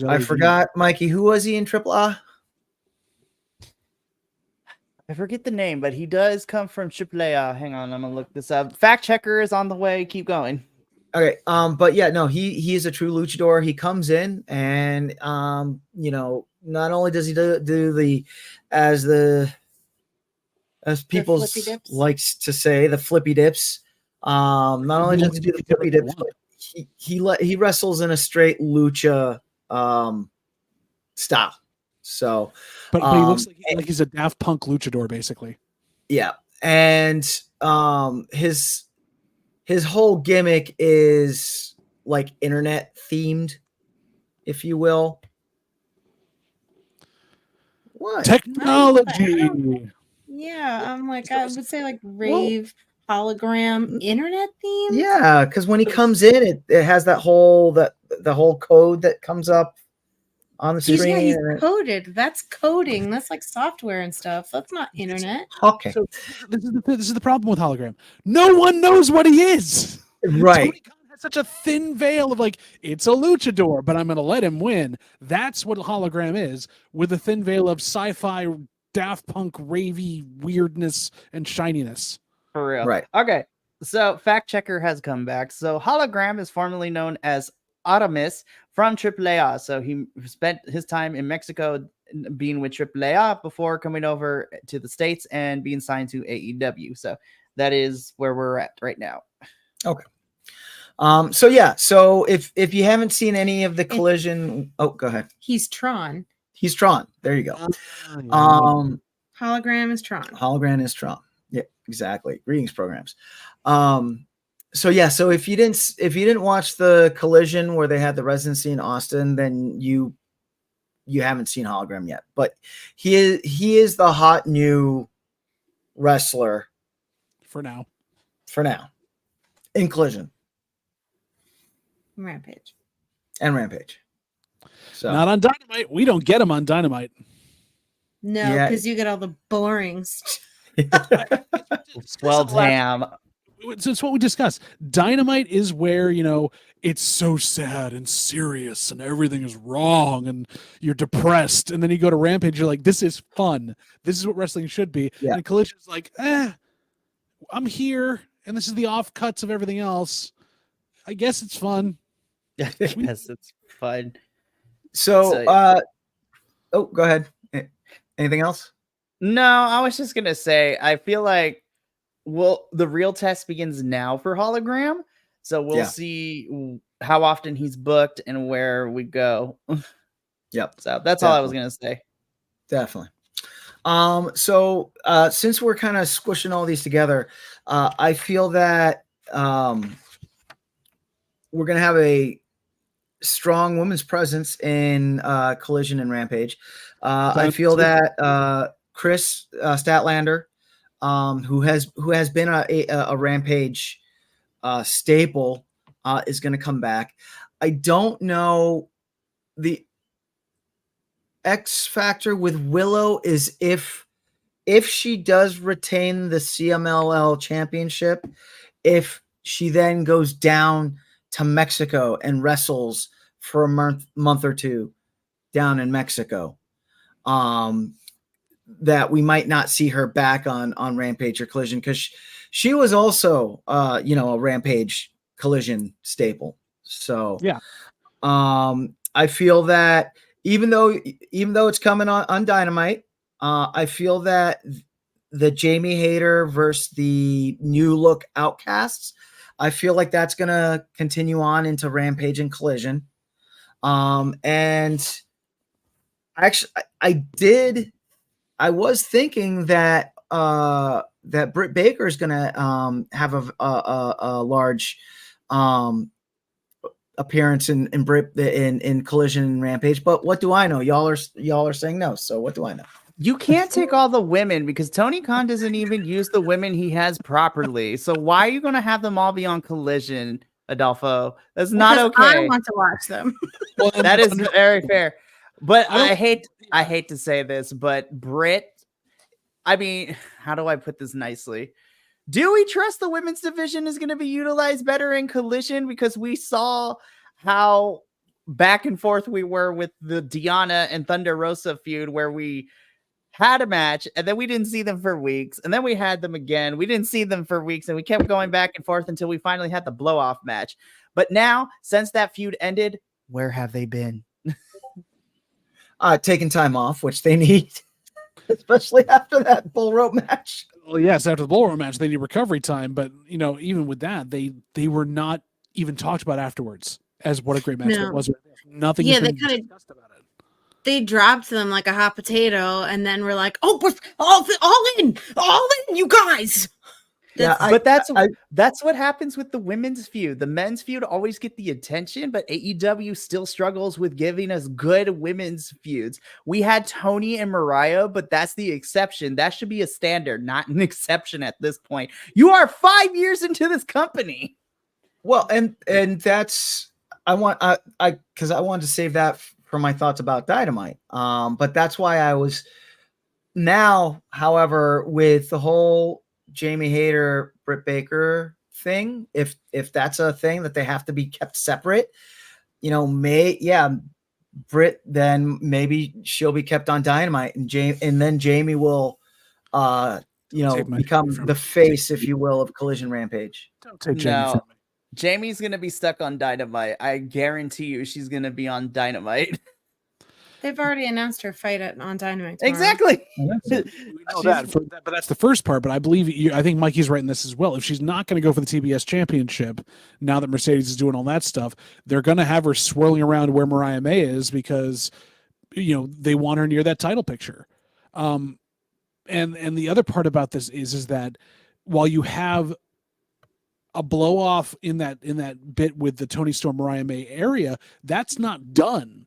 I forgot, Mikey, who was he in AAA? I forget the name, but he does come from AAA. Hang on, I'm gonna look this up. Fact checker is on the way. Keep going. Okay. But yeah, no, he is a true luchador. He comes in and you know, not only does he do the as people likes to say, the flippy dips. Not only does he do the flippy dips, but he wrestles in a straight lucha style. So, but he looks like he's a Daft Punk luchador, basically. Yeah, and his whole gimmick is like internet themed, if you will. What technology? Yeah, I'm like, I would say like rave hologram internet theme. Yeah, because when he comes in, it has that whole the whole code that comes up on the screen. He's coded. That's coding. That's like software and stuff. That's not internet. Okay. So this is the problem with hologram. No one knows what he is. Right. Tony Khan has such a thin veil of like, it's a luchador, but I'm going to let him win. That's what hologram is, with a thin veil of sci-fi, Daft Punk, ravey weirdness and shininess. For real. Right. Okay. So fact checker has come back. So hologram is formerly known as Aramis from AAA. So he spent his time in Mexico being with AAA before coming over to the States and being signed to AEW. So that is where we're at right now. Okay. So yeah. So if you haven't seen any of the Collision, go ahead. He's Tron. He's Tron. There you go. Hologram is Tron. Hologram is Tron. Yeah, exactly. Greetings programs. So yeah, so if you didn't watch the Collision where they had the residency in Austin, then you haven't seen Hologram yet. But he is the hot new wrestler for now. In Collision. Rampage. And Rampage. So not on Dynamite. We don't get him on Dynamite. No, because you get all the boring stuff. Well, damn. it's what we discussed. Dynamite is where, it's so sad and serious and everything is wrong and you're depressed. And then you go to Rampage, you're like, this is fun. This is what wrestling should be. Yeah. And Collision is like, I'm here. And this is the offcuts of everything else. I guess it's fun. Yes, it's fun. So, go ahead. Anything else? No, I was just gonna say, I feel like, the real test begins now for Hologram. So we'll see how often he's booked and where we go. Yep. So that's all I was gonna say. Definitely. So since we're kind of squishing all these together, I feel that we're gonna have a strong women's presence in Collision and Rampage. I feel that Chris Statlander, who has been a Rampage staple, is going to come back. I don't know. The X factor with Willow is if she does retain the CMLL championship, if she then goes down to Mexico and wrestles for a month or two down in Mexico, that we might not see her back on Rampage or Collision, because she was also a Rampage Collision staple. So yeah, I feel that even though it's coming on Dynamite, I feel that the Jamie Hayter versus the new look Outcasts, I feel like that's gonna continue on into Rampage and Collision. And actually, I was thinking that that Britt Baker is gonna have a large appearance in Collision and Rampage, but what do I know? Y'all are saying no, so what do I know? You can't take all the women because Tony Khan doesn't even use the women he has properly. So why are you going to have them all be on Collision, Adolfo? That's not okay. I want to watch them. Well, that is very fair. But I hate to say this, but Britt, I mean, how do I put this nicely? Do we trust the women's division is going to be utilized better in Collision? Because we saw how back and forth we were with the Deanna and Thunder Rosa feud, where we had a match and then we didn't see them for weeks, and then we had them again. We didn't see them for weeks, and we kept going back and forth until we finally had the blow off match. But now, since that feud ended, where have they been? Taking time off, which they need, especially after that bull rope match. Well, yes, after the bull rope match, they need recovery time. But even with that, they were not even talked about afterwards as what a great match it was. Nothing. Yeah, they kind of discussed about it. They dropped them like a hot potato, and then we're like, "Oh, we're all in, you guys." That's what happens with the women's feud. The men's feud always get the attention, but AEW still struggles with giving us good women's feuds. We had Tony and Mariah, but that's the exception. That should be a standard, not an exception at this point. You are 5 years into this company. Well, and that's I wanted to save that for my thoughts about Dynamite. But that's why I was now, however, with the whole Jamie Hayter, Britt Baker thing, if that's a thing that they have to be kept separate, Britt, then maybe she'll be kept on Dynamite, and then Jamie will become the face, if you will, of Collision Rampage. Don't take Jamie from me. Jamie's gonna be stuck on Dynamite. I guarantee you she's gonna be on Dynamite. They've already announced her fight on Dynamite tomorrow. Exactly. We know but that's the first part. But I think Mikey's right in this as well. If she's not going to go for the TBS championship, now that Mercedes is doing all that stuff, they're going to have her swirling around where Mariah May is, because they want her near that title picture. And the other part about this is that while you have a blow off in that bit with the Tony Storm Mariah May area, that's not done,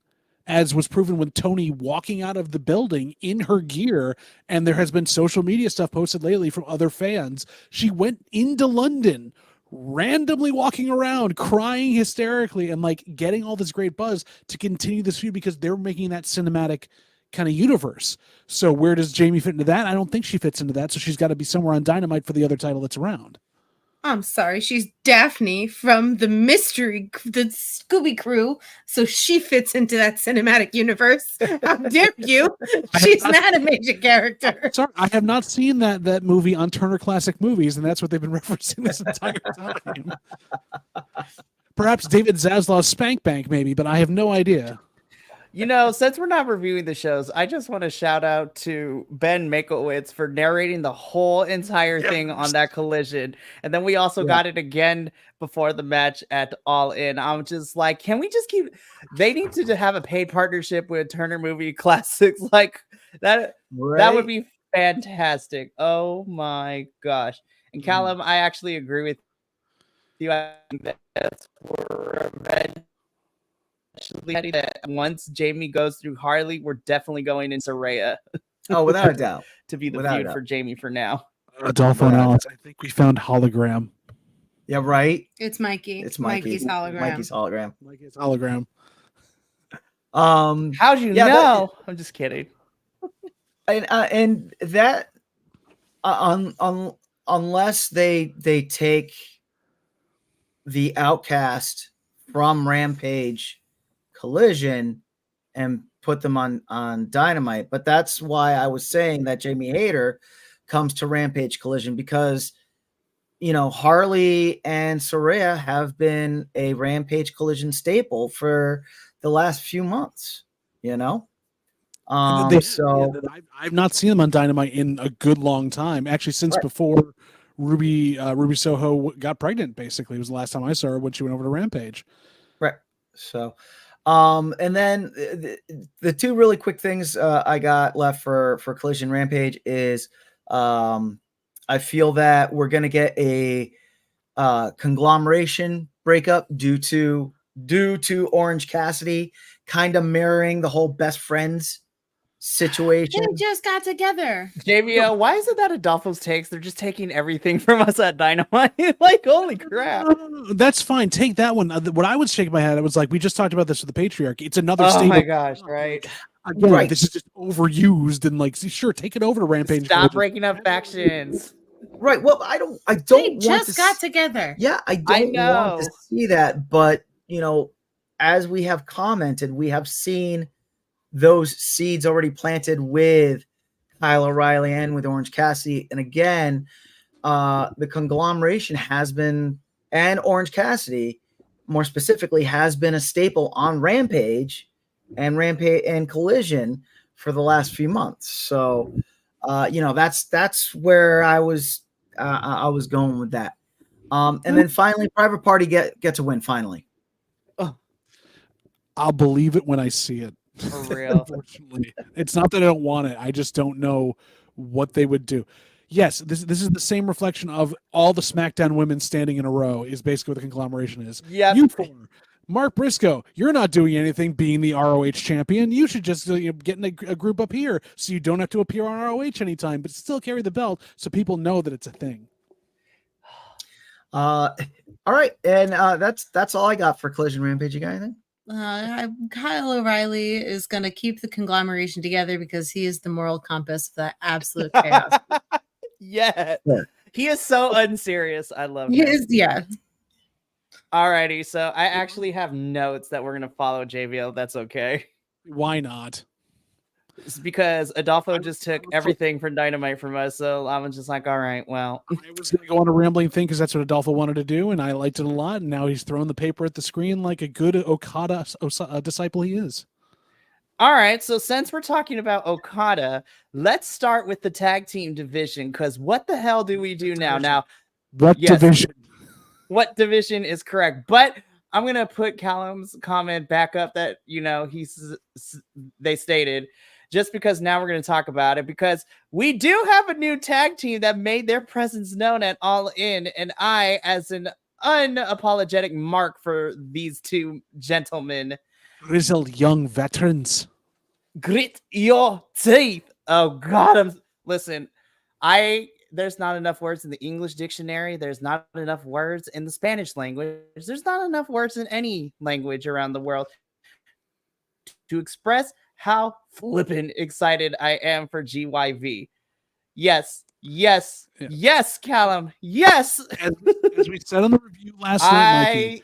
as was proven when Tony walking out of the building in her gear, and there has been social media stuff posted lately from other fans. She went into London, randomly walking around, crying hysterically, and getting all this great buzz to continue this feud, because they're making that cinematic kind of universe. So where does Jamie fit into that? I don't think she fits into that. So she's got to be somewhere on Dynamite for the other title that's around. I'm sorry, she's Daphne from the Scooby Crew, so she fits into that cinematic universe. How dare you? She's an animated character. Sorry, I have not seen that movie on Turner Classic Movies, and that's what they've been referencing this entire time. Perhaps David Zaslaw's Spank Bank, maybe, but I have no idea. Since we're not reviewing the shows, I just want to shout out to Ben Makowitz for narrating the whole entire thing on that Collision. And then we also got it again before the match at All In. I'm just like, can we just keep... They need to have a paid partnership with Turner Movie Classics. Like, that would be fantastic. Oh my gosh. And Callum, I actually agree with you. I think that's for revenge. That once Jamie goes through Harley, we're definitely going into Rhea. Oh, without a doubt. To be the feud for Jamie for now. Adolfo and Alex, I think we found hologram. Yeah, right. It's Mikey. It's Mikey's hologram. Mikey's hologram. How'd you know? I'm just kidding. And that unless they take the Outcast from Rampage Collision and put them on Dynamite. But that's why I was saying that Jamie Hayter comes to Rampage Collision, because Harley and Saraya have been a Rampage Collision staple for the last few months. I've not seen them on Dynamite in a good long time, actually, since before Ruby Soho got pregnant. Basically, it was the last time I saw her when she went over to Rampage. Right. So, and then the two really quick things I got left for Collision Rampage is I feel that we're going to get a conglomeration breakup due to Orange Cassidy kind of mirroring the whole best friends situation. They just got together. JBL, why is it that Adolfo's takes? They're just taking everything from us at Dynamite. Like, holy crap. That's fine. Take that one. What I was shaking my head, I was like, we just talked about this with the Patriarchy. It's another Oh stable. my gosh, right. Again, right. This is just overused and like, sure, take it over to Rampage. Stop breaking up factions. Right. Well, I don't they just got together. Yeah, I don't want to see that. But, as we have commented, we have seen those seeds already planted with Kyle O'Reilly and with Orange Cassidy. And again, the conglomeration has been, and Orange Cassidy more specifically, has been a staple on Rampage and Collision for the last few months. So, that's where I was going with that. And then finally, Private Party get to win finally. I'll believe it when I see it. For real. Unfortunately, it's not that I don't want it. I just don't know what they would do. Yes, this is the same reflection of all the SmackDown women standing in a row is basically what the conglomeration is. Yeah. You four, Mark Briscoe, you're not doing anything being the ROH champion. You should just get in a group up here so you don't have to appear on ROH anytime, but still carry the belt so people know that it's a thing. All right, and that's all I got for Collision Rampage. You got anything? Kyle O'Reilly is going to keep the conglomeration together because he is the moral compass of that absolute chaos. Yeah. He is so unserious. I love he him. Is, yeah. Alrighty, so I actually have notes that we're going to follow JVL. That's okay. Why not? It's because Adolfo just took everything from Dynamite from us, so I was just like, all right, well. I was going to go on a rambling thing because that's what Adolfo wanted to do, and I liked it a lot, and now he's throwing the paper at the screen like a good Okada disciple he is. All right, so since we're talking about Okada, let's start with the tag team division, because what the hell do we do now? Now, what division? What division is correct? But I'm going to put Callum's comment back up that, they stated, just because now we're going to talk about it, because we do have a new tag team that made their presence known at All In, and I, as an unapologetic mark for these two gentlemen, grizzled young veterans, grit your teeth. Oh God, listen. There's not enough words in the English dictionary. There's not enough words in the Spanish language. There's not enough words in any language around the world to express how flippin' excited I am for GYV. Yes, Yes. Yeah. Yes, Callum. Yes. As we said on the review last night, Mikey,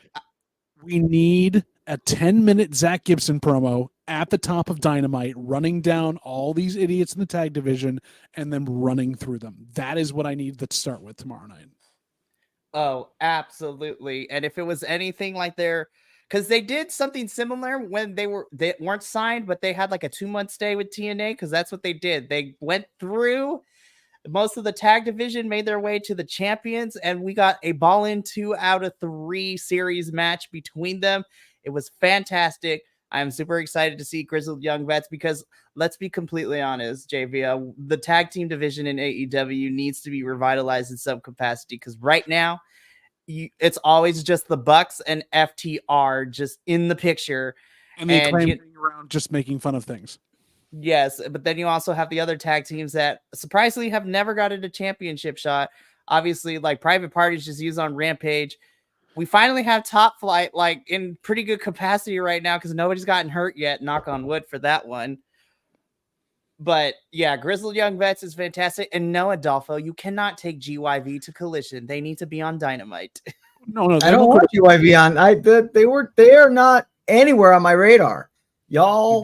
we need a 10-minute Zach Gibson promo at the top of Dynamite, running down all these idiots in the tag division and then running through them. That is what I need to start with tomorrow night. Oh, absolutely. And if it was anything like because they did something similar when they weren't signed, but they had like a 2-month stay with TNA, because that's what they did. They went through most of the tag division, made their way to the champions, and we got a Ball-In 2 out of 3 series match between them. It was fantastic. I'm super excited to see Grizzled Young Vets, because let's be completely honest, JV, the tag team division in AEW needs to be revitalized in some capacity, because right now it's always just the Bucks and FTR just in the picture. And they claim around just making fun of things. Yes, but then you also have the other tag teams that surprisingly have never gotten a championship shot. Obviously, like Private Parties just used on Rampage. We finally have Top Flight like in pretty good capacity right now, because nobody's gotten hurt yet. Knock on wood for that one. But yeah, Grizzled Young Vets is fantastic. And no, Adolfo, you cannot take GYV to Collision. They need to be on Dynamite. No, I don't want GYV on. They are not anywhere on my radar. Y'all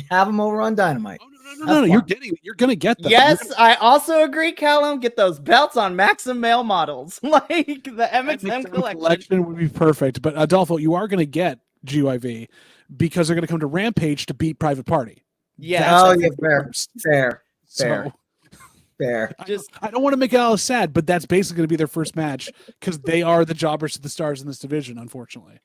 have them over on Dynamite. Oh, no. You're gonna get them. Yes, I also agree, Callum. Get those belts on Maxim male models, like the MXM collection would be perfect. But Adolfo, you are gonna get GYV because they're gonna come to Rampage to beat Private Party. Yeah. Oh, yeah, fair. I don't want to make Alice sad, but that's basically gonna be their first match, because they are the jobbers to the stars in this division, unfortunately.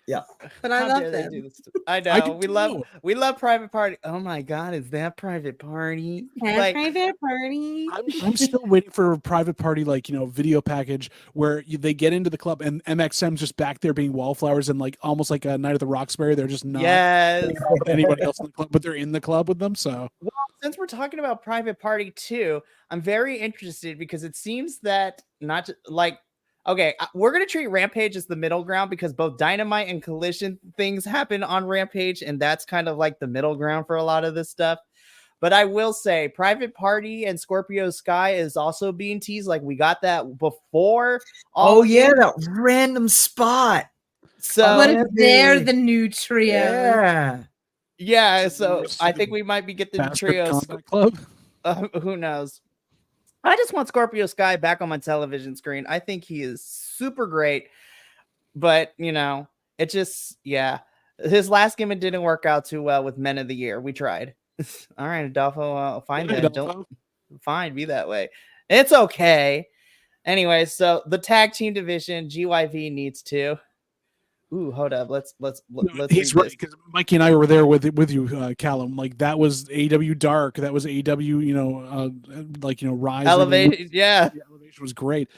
Yeah, but I love them. I know. We love Private Party. Oh my God, is that Private Party? Private Party. I'm still waiting for a Private Party, like, video package where they get into the club and MXM's just back there being wallflowers and like almost like a Night of the Roxbury. They're just not anybody else in the club, but they're in the club with them. So, well, since we're talking about Private Party too, I'm very interested, because it seems that okay, we're going to treat Rampage as the middle ground, because both Dynamite and Collision things happen on Rampage, and that's kind of like the middle ground for a lot of this stuff. But I will say Private Party and Scorpio Sky is also being teased. Like, we got that before. That random spot. So what if they're the new trio? Yeah, so I think we might be getting the trio club. Who knows? I just want Scorpio Sky back on my television screen. I think he is super great, but it just, his last gimmick didn't work out too well with Men of the Year. We tried. All right, Adolfo, fine then. Don't be that way. It's okay. Anyway, so the tag team division, GYV needs to. Ooh, hold up. Let's. He's right, because Mikey and I were there with you, Callum. Like, that was AEW Dark. That was AEW. Rise. Elevation. Yeah, Elevation was great.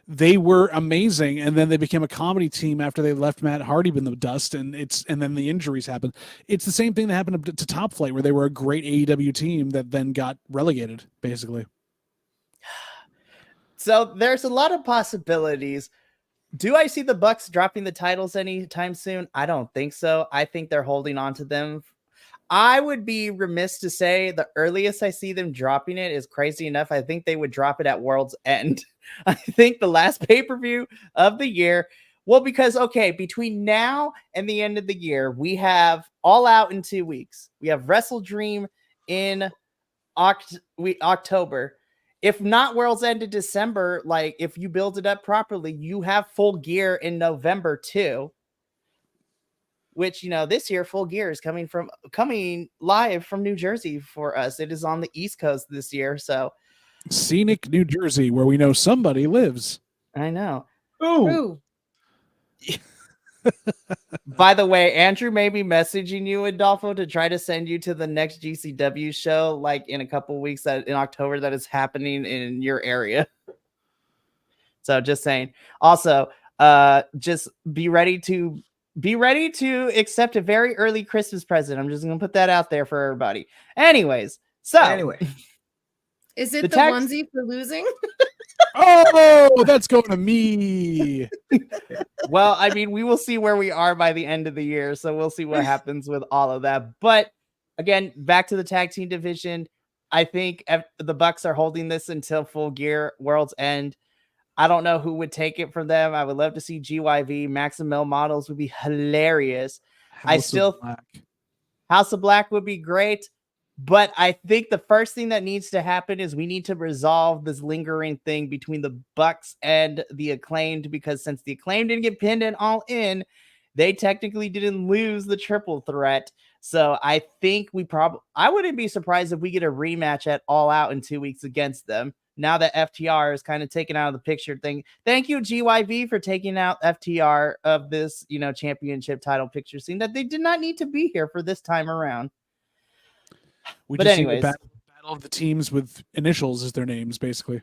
They were amazing, and then they became a comedy team after they left Matt Hardy in the dust, and then the injuries happened. It's the same thing that happened to Top Flight, where they were a great AEW team that then got relegated, basically. So there's a lot of possibilities. Do I see the Bucks dropping the titles anytime soon? I don't think so. I think they're holding on to them. I would be remiss to say the earliest I see them dropping it is crazy enough. I think they would drop it at World's End. I think the last pay-per-view of the year. Well, because, between now and the end of the year, we have All Out in 2 weeks. We have Wrestle Dream in October. If not World's End in December, like, if you build it up properly, you have Full Gear in November too. Which, this year Full Gear is coming live from New Jersey for us. It is on the East Coast this year, so scenic New Jersey, where we know somebody lives. I know. Ooh. By the way, Andrew may be messaging you, Adolfo, to try to send you to the next GCW show, like in a couple weeks in October, that is happening in your area. So just saying. Also, just be ready to accept a very early Christmas present. I'm just gonna put that out there for everybody. Anyways, is it the onesie for losing? Oh, that's going to me. Well, I mean, we will see where we are by the end of the year, so we'll see what happens with all of that. But again, back to the tag team division. I think the Bucks are holding this until Full Gear World's End. I don't know who would take it from them. I would love to see GYV. Maximil models would be hilarious. House of Black. House of Black would be great. But I think the first thing that needs to happen is we need to resolve this lingering thing between the Bucks and the Acclaimed, because since the Acclaimed didn't get pinned in All In, they technically didn't lose the triple threat. So I think I wouldn't be surprised if we get a rematch at All Out in 2 weeks against them. Now that FTR is kind of taken out of the picture thing. Thank you, GYV, for taking out FTR of this, championship title picture scene that they did not need to be here for this time around. But anyways, battle of the teams with initials as their names, basically.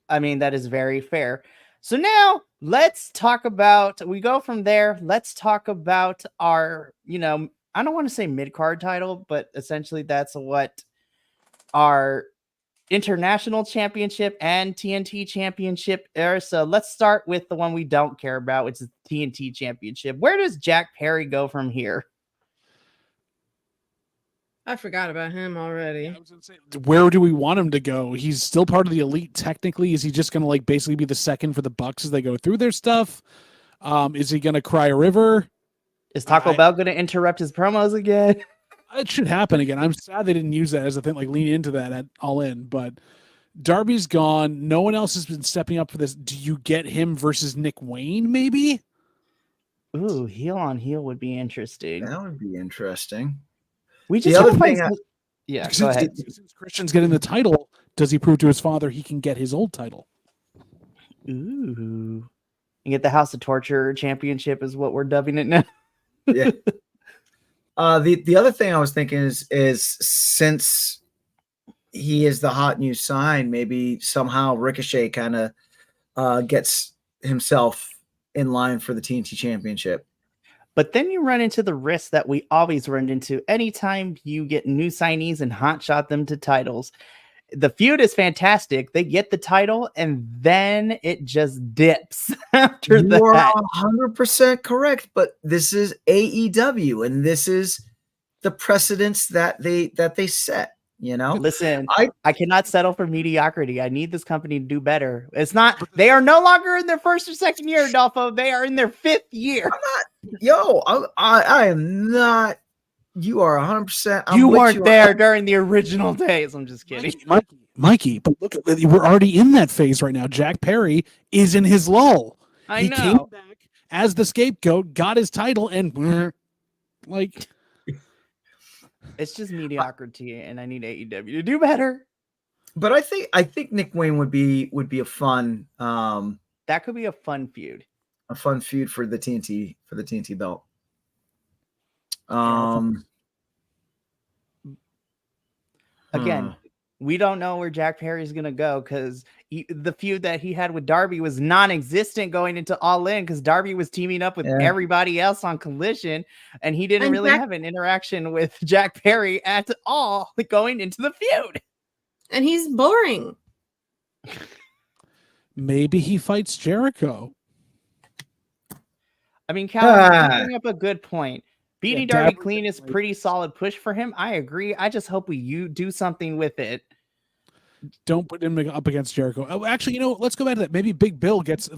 I mean, that is very fair. So now let's talk about, we go from there. Let's talk about our, I don't want to say mid-card title, but essentially that's what our international championship and TNT championship are. So let's start with the one we don't care about, which is TNT championship. Where does Jack Perry go from here? I forgot about him already. I was gonna say, where do we want him to go? He's still part of the Elite technically. Is he just going to basically be the second for the Bucks as they go through their stuff? Is he going to cry a river? Is Taco Bell going to interrupt his promos again? It should happen again. I'm sad they didn't use that as a thing, lean into that at All In. But Darby's gone. No one else has been stepping up for this. Do you get him versus Nick Wayne, maybe? Ooh, heel on heel would be interesting. That would be interesting. We just the other thing. Go ahead. Since Christian's getting the title, does he prove to his father he can get his old title? Ooh. You get the House of Torture championship is what we're dubbing it now. Yeah. The other thing I was thinking is since he is the hot new sign, maybe somehow Ricochet kind of gets himself in line for the TNT championship. But then you run into the risk that we always run into anytime you get new signees and hotshot them to titles. The feud is fantastic. They get the title and then it just dips after that. You are 100% correct, but this is AEW and this is the precedence that they set. Listen, I cannot settle for mediocrity. I need this company to do better. It's not, they are no longer in their first or second year, Adolfo. They are in their 5th year. I am not. You are 100%. You weren't there during the original days. I'm just kidding. Mikey, but look, we're already in that phase right now. Jack Perry is in his lull. He came back as the scapegoat, got his title, and it's just mediocrity, and I need AEW to do better. But I think Nick Wayne would be a fun. That could be a fun feud. A fun feud for the TNT belt. Again, we don't know where Jack Perry is going to go because the feud that he had with Darby was non-existent going into All In because Darby was teaming up with everybody else on Collision, and he didn't really have an interaction with Jack Perry at all going into the feud. And he's boring. Maybe he fights Jericho. I mean, Calvin, you bring up a good point. Beating Darby clean is pretty solid push for him. I agree. I just hope you do something with it. Don't put him up against Jericho. Oh, actually, let's go back to that. Maybe Big Bill gets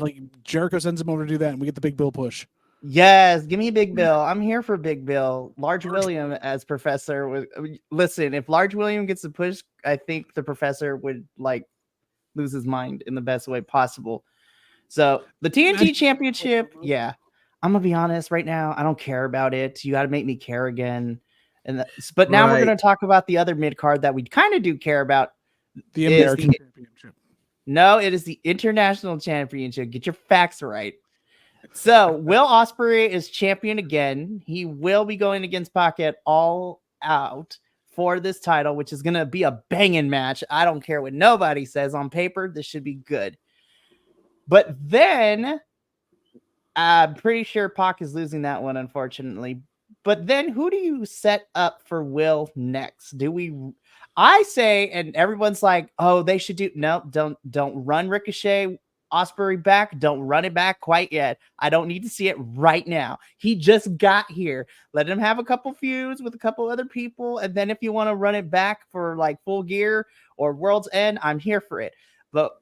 Jericho sends him over to do that, and we get the Big Bill push. Yes, give me Big Bill. I'm here for Big Bill. Large William as Professor. Listen, if Large William gets a push, I think the Professor would lose his mind in the best way possible. So the TNT Championship, yeah. I'm gonna be honest right now. I don't care about it. You got to make me care again. But now we're going to talk about the other mid card that we kind of do care about. The American Championship. No, it is the International Championship. Get your facts right. So Will Ospreay is champion again. He will be going against Pac at All Out for this title, which is going to be a banging match. I don't care what nobody says on paper. This should be good. But then I'm pretty sure Pac is losing that one, unfortunately. But then who do you set up for Will next? I say, and everyone's like, oh, they should do. No, don't run Ricochet Ospreay back. Don't run it back quite yet. I don't need to see it right now. He just got here. Let him have a couple feuds with a couple other people. And then if you want to run it back for like Full Gear or World's End, I'm here for it. But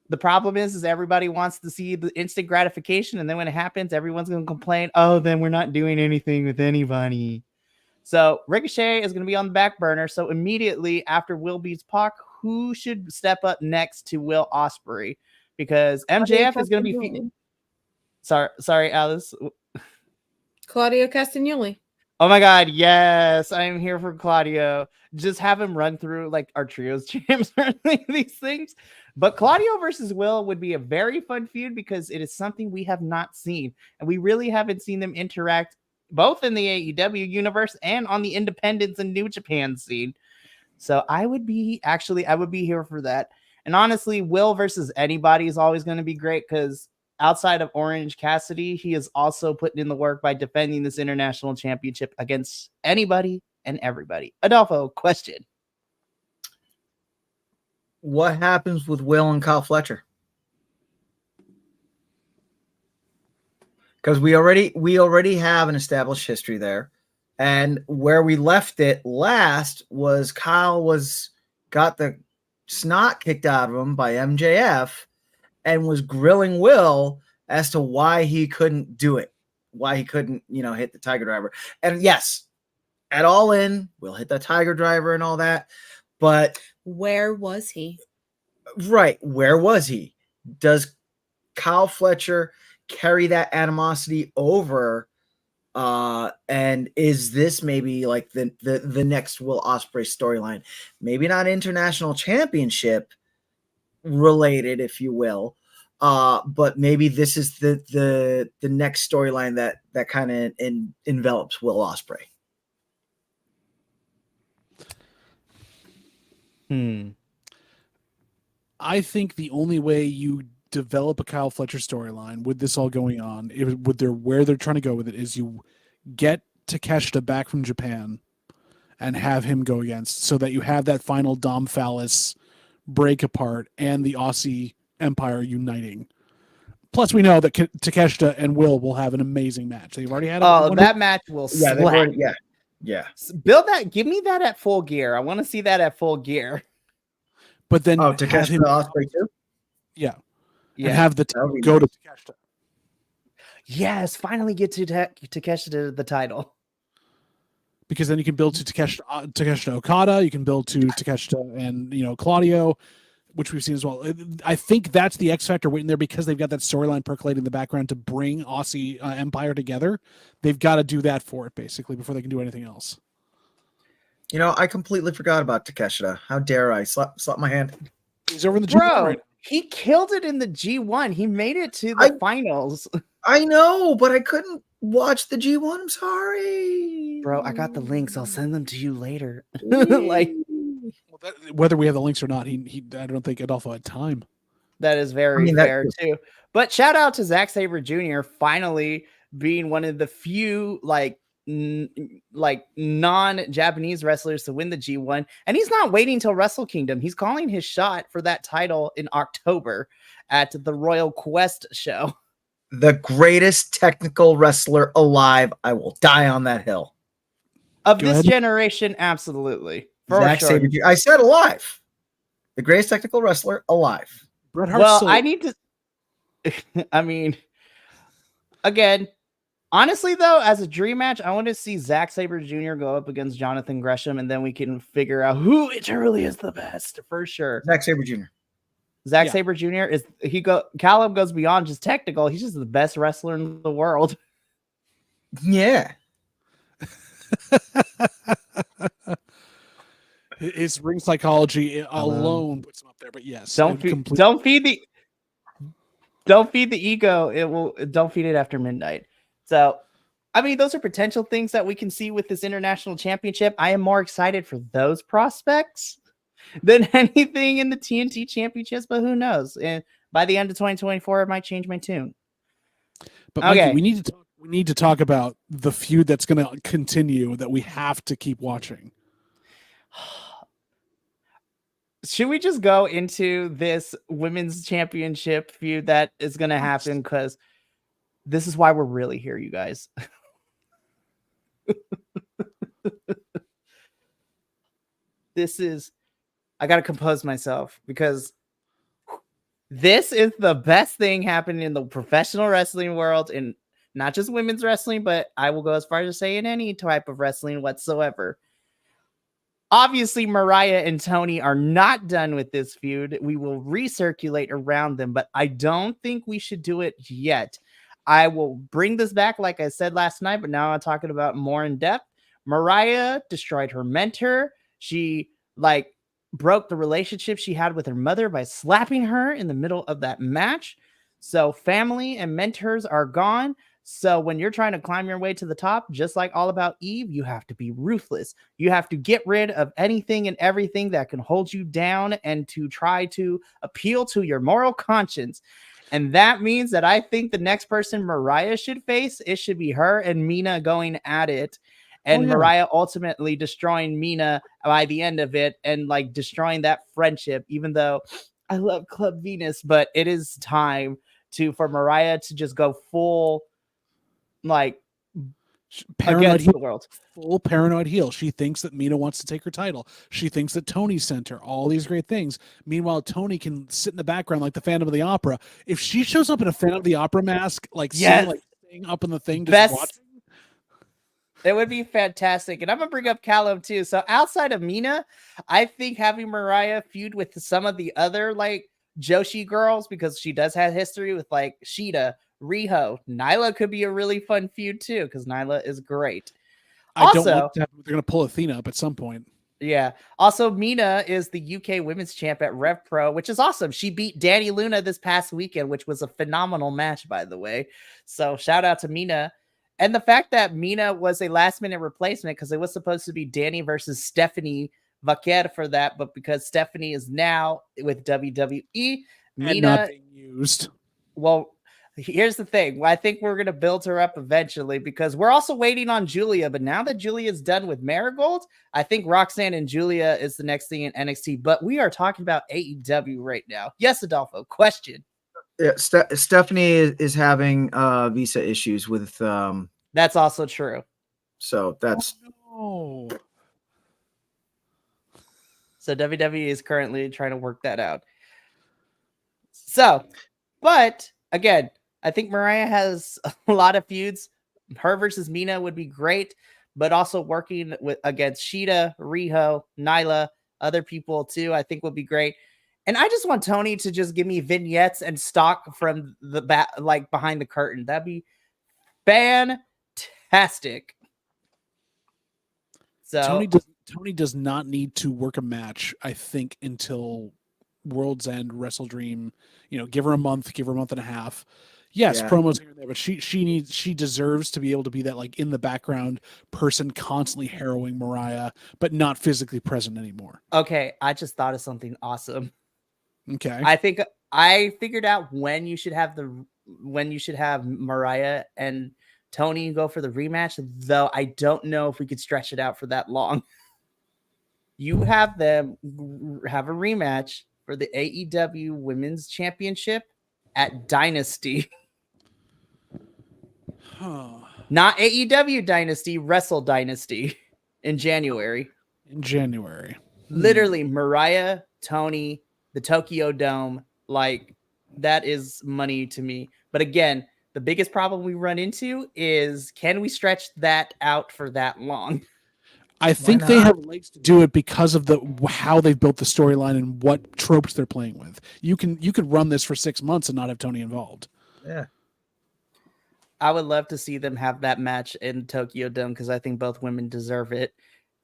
the problem is everybody wants to see the instant gratification. And then when it happens, everyone's going to complain. Oh, then we're not doing anything with anybody. So Ricochet is going to be on the back burner. So immediately after Will beats Pac, who should step up next to Will Ospreay? Because MJF is going to be... Sorry, Alice. Claudio Castagnoli. Oh my God, yes, I am here for Claudio. Just have him run through like our trios champs or these things. But Claudio versus Will would be a very fun feud because it is something we have not seen. And we really haven't seen them interact both in the AEW universe and on the independents and New Japan scene. So I would be here for that. And honestly, Will versus anybody is always going to be great because outside of Orange Cassidy, he is also putting in the work by defending this international championship against anybody and everybody. Adolfo, question. What happens with Will and Kyle Fletcher? Because we already have an established history there. And where we left it last was Kyle got the snot kicked out of him by MJF and was grilling Will as to why he couldn't do it, why he couldn't, hit the Tiger Driver. And yes, at All In, Will hit the Tiger Driver and all that. But where was he? Right. Where was he? Does Kyle Fletcher carry that animosity over? And is this maybe like the next Will Ospreay storyline? Maybe not international championship related, if you will. But maybe this is the next storyline that kind of envelops Will Ospreay. I think the only way you develop a Kyle Fletcher storyline with this all going on, where they're trying to go with it, is you get Takeshita back from Japan and have him go against, so that you have that final Dom Phallus break apart and the Aussie Empire uniting. Plus, we know that Takeshita and Will have an amazing match. They've already had. That match will slap. Yeah. Build that. Give me that at Full Gear. I want to see that at Full Gear. But then, Takeshita Ospreay too. Yeah. And have the team go to Takeshita. Yes, finally get to Takeshita the title. Because then you can build to Takeshita Okada. You can build to Takeshita and Claudio, which we've seen as well. I think that's the X factor waiting there because they've got that storyline percolating in the background to bring Aussie Empire together. They've got to do that for it basically before they can do anything else. I completely forgot about Takeshita. How dare I? Slap my hand. He's over in the G1 right now. He killed it in the G1. He made it to the finals. I know, but I couldn't watch the G1. I'm sorry. Bro, I got the links. I'll send them to you later. Whether we have the links or not, I don't think Adolfo had time. That is very fair too. But shout out to Zack Sabre Jr. finally being one of the few non-Japanese wrestlers to win the G1, and he's not waiting till Wrestle Kingdom. He's calling his shot for that title in October at the Royal Quest show. The greatest technical wrestler alive. I will die on that hill. Of this generation, absolutely. Zack Sabre Jr. I said alive. The greatest technical wrestler alive. Bret Hart. I need to. I mean, again. Honestly, though, as a dream match, I want to see Zack Sabre Jr. go up against Jonathan Gresham, and then we can figure out who truly is the best for sure. Zack Sabre Jr. Sabre Jr. Callum goes beyond just technical. He's just the best wrestler in the world. Yeah. His ring psychology alone puts him up there, but yes. Don't feed the ego. Don't feed it after midnight. So, I mean, those are potential things that we can see with this international championship. I am more excited for those prospects than anything in the TNT championships, but who knows? And by the end of 2024, it might change my tune. But Mikey, we need to talk about the feud that's going to continue that we have to keep watching. should we just go into this women's championship feud that is going to happen? Because this is why we're really here, you guys. I got to compose myself because this is the best thing happening in the professional wrestling world, and not just women's wrestling, but I will go as far as to say in any type of wrestling whatsoever. Obviously, Mariah and Tony are not done with this feud. We will recirculate around them, but I don't think we should do it yet. I will bring this back, like I said last night, but now I'm talking about more in depth. Mariah destroyed her mentor. She broke the relationship she had with her mother by slapping her in the middle of that match. So family and mentors are gone. So when you're trying to climb your way to the top, just like All About Eve, you have to be ruthless. You have to get rid of anything and everything that can hold you down and to try to appeal to your moral conscience. And that means that I think the next person Mariah should face, it should be her and Mina going at it. And Mariah ultimately destroying Mina by the end of it and destroying that friendship, even though I love Club Venus, but it is time for Mariah to just go full paranoid against the world. Full paranoid heel. She thinks that Mina wants to take her title. She thinks that Tony sent her. All these great things. Meanwhile, Tony can sit in the background like the Phantom of the Opera. If she shows up in a Phantom of the Opera mask, sitting up in the thing, just watching. It would be fantastic. And I'm going to bring up Callum too. So outside of Mina, I think having Mariah feud with some of the other Joshi girls, because she does have history with Shida, Riho, Nyla could be a really fun feud too, because Nyla is great. I don't want to they're going to pull Athena up at some point. Yeah. Also, Mina is the UK women's champ at Rev Pro, which is awesome. She beat Danny Luna this past weekend, which was a phenomenal match, by the way. So shout out to Mina. And the fact that Mina was a last-minute replacement, because it was supposed to be Danny versus Stephanie Vaquer for that, but because Stephanie is now with WWE, Mina not being used. Well, here's the thing. I think we're going to build her up eventually, because we're also waiting on Julia, but now that Julia's done with Marigold, I think Roxanne and Julia is the next thing in NXT, but we are talking about AEW right now. Yes, Adolfo, question. Yeah, Stephanie is having visa issues with. That's also true. So that's. Oh. So WWE is currently trying to work that out. So, but again, I think Mariah has a lot of feuds. Her versus Mina would be great, but also working against Shida, Riho, Nyla, other people too, I think would be great. And I just want Tony to just give me vignettes and stock from the back, behind the curtain. That'd be fantastic. So Tony does not need to work a match, I think, until World's End, Wrestle Dream. Give her a month and a half. Yes, promos here and there, but she deserves to be able to be that in the background person constantly harrowing Mariah, but not physically present anymore. Okay, I just thought of something awesome. Okay. I think I figured out when you should have Mariah and Tony go for the rematch, though I don't know if we could stretch it out for that long. You have them have a rematch for the AEW Women's Championship at Dynasty. Not AEW Dynasty, Wrestle Dynasty in January. Literally, Mariah, Tony, the Tokyo Dome, that is money to me. But again, the biggest problem we run into is, can we stretch that out for that long? I think they have legs to do it because of how they've built the storyline and what tropes they're playing with. You could run this for 6 months and not have Tony involved. Yeah. I would love to see them have that match in Tokyo Dome, because I think both women deserve it.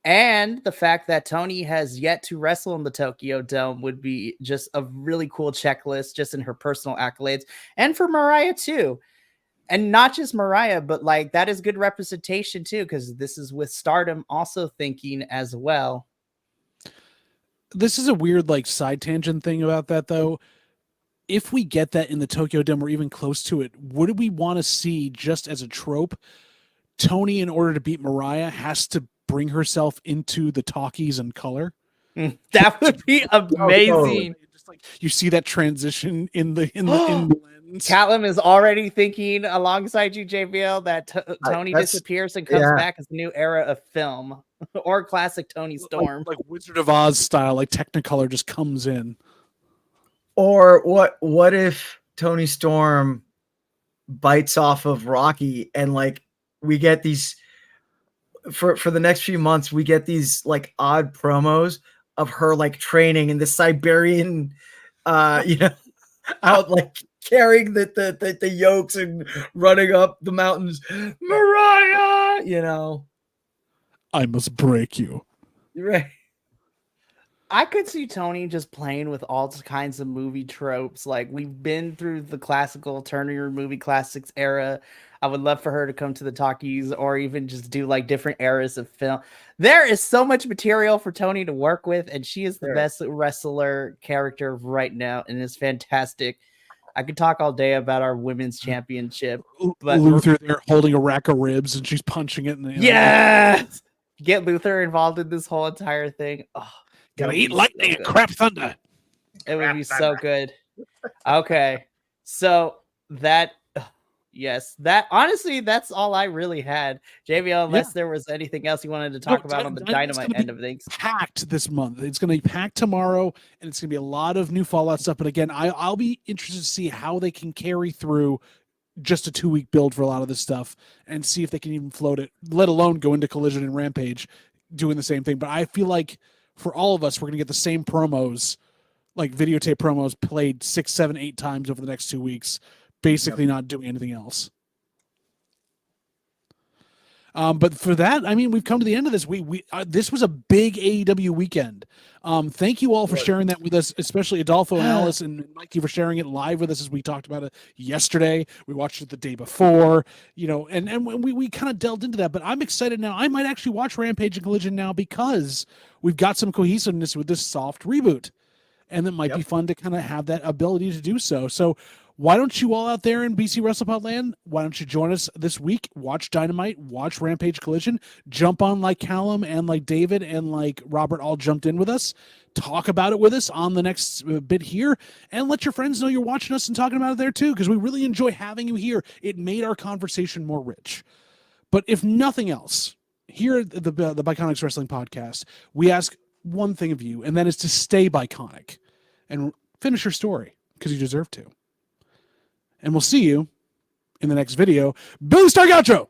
And the fact that Tony has yet to wrestle in the Tokyo Dome would be just a really cool checklist, just in her personal accolades. And for Mariah too. And not just Mariah, but that is good representation too, because this is with Stardom also thinking as well. This is a weird side tangent thing about that though. If we get that in the Tokyo Dome or even close to it, would we want to see, just as a trope, Tony, in order to beat Mariah, has to bring herself into the talkies and color? That would be amazing. totally. Just like you see that transition in the lens. Callum is already thinking alongside you, JBL, that Tony that's- disappears and comes yeah. back as a new era of film or classic Tony Storm. Like Wizard of Oz style, like Technicolor just comes in. Or what if Tony Storm bites off of Rocky and like we get these for the next few months, we get these like odd promos of her like training in the Siberian out like carrying the yokes and running up the mountains. Mariah, I must break you. right. I could see Tony just playing with all kinds of movie tropes. Like we've been through the classical Turner movie classics era. I would love for her to come to the talkies or even just do like different eras of film. There is so much material for Tony to work with, and she is the best wrestler character right now, and it's fantastic. I could talk all day about our women's championship, but Luther there holding a rack of ribs and she's punching it. Yes, get Luther involved in this whole entire thing. Oh, gotta eat lightning and crap thunder. It would be so good. Okay, so that. Yes, that honestly, that's all I really had. JBL, unless there was anything else you wanted to talk about on the Dynamite end of things. Packed this month. It's going to be packed tomorrow, and it's going to be a lot of new Fallout stuff. But again, I'll be interested to see how they can carry through just a 2-week build for a lot of this stuff and see if they can even float it, let alone go into Collision and Rampage doing the same thing. But I feel like for all of us, we're going to get the same promos, like videotape promos played 6, 7, 8 times over the next 2 weeks. Basically not doing anything else. But for that, I mean, we've come to the end of this. This was a big AEW weekend. Thank you all for sharing that with us, especially Adolfo and Alice and Mikey for sharing it live with us as we talked about it yesterday. We watched it the day before, and we kind of delved into that. But I'm excited now. I might actually watch Rampage and Collision now because we've got some cohesiveness with this soft reboot. And it might be fun to kind of have that ability to do so. So why don't you all out there in BC WrestlePod land, why don't you join us this week, watch Dynamite, watch Rampage Collision, jump on like Callum and like David and like Robert all jumped in with us, talk about it with us on the next bit here, and let your friends know you're watching us and talking about it there too, because we really enjoy having you here. It made our conversation more rich. But if nothing else, here at the Biconics Wrestling Podcast, we ask one thing of you, and that is to stay Biconic and finish your story because you deserve to. And we'll see you in the next video. Billy Star Gaucho!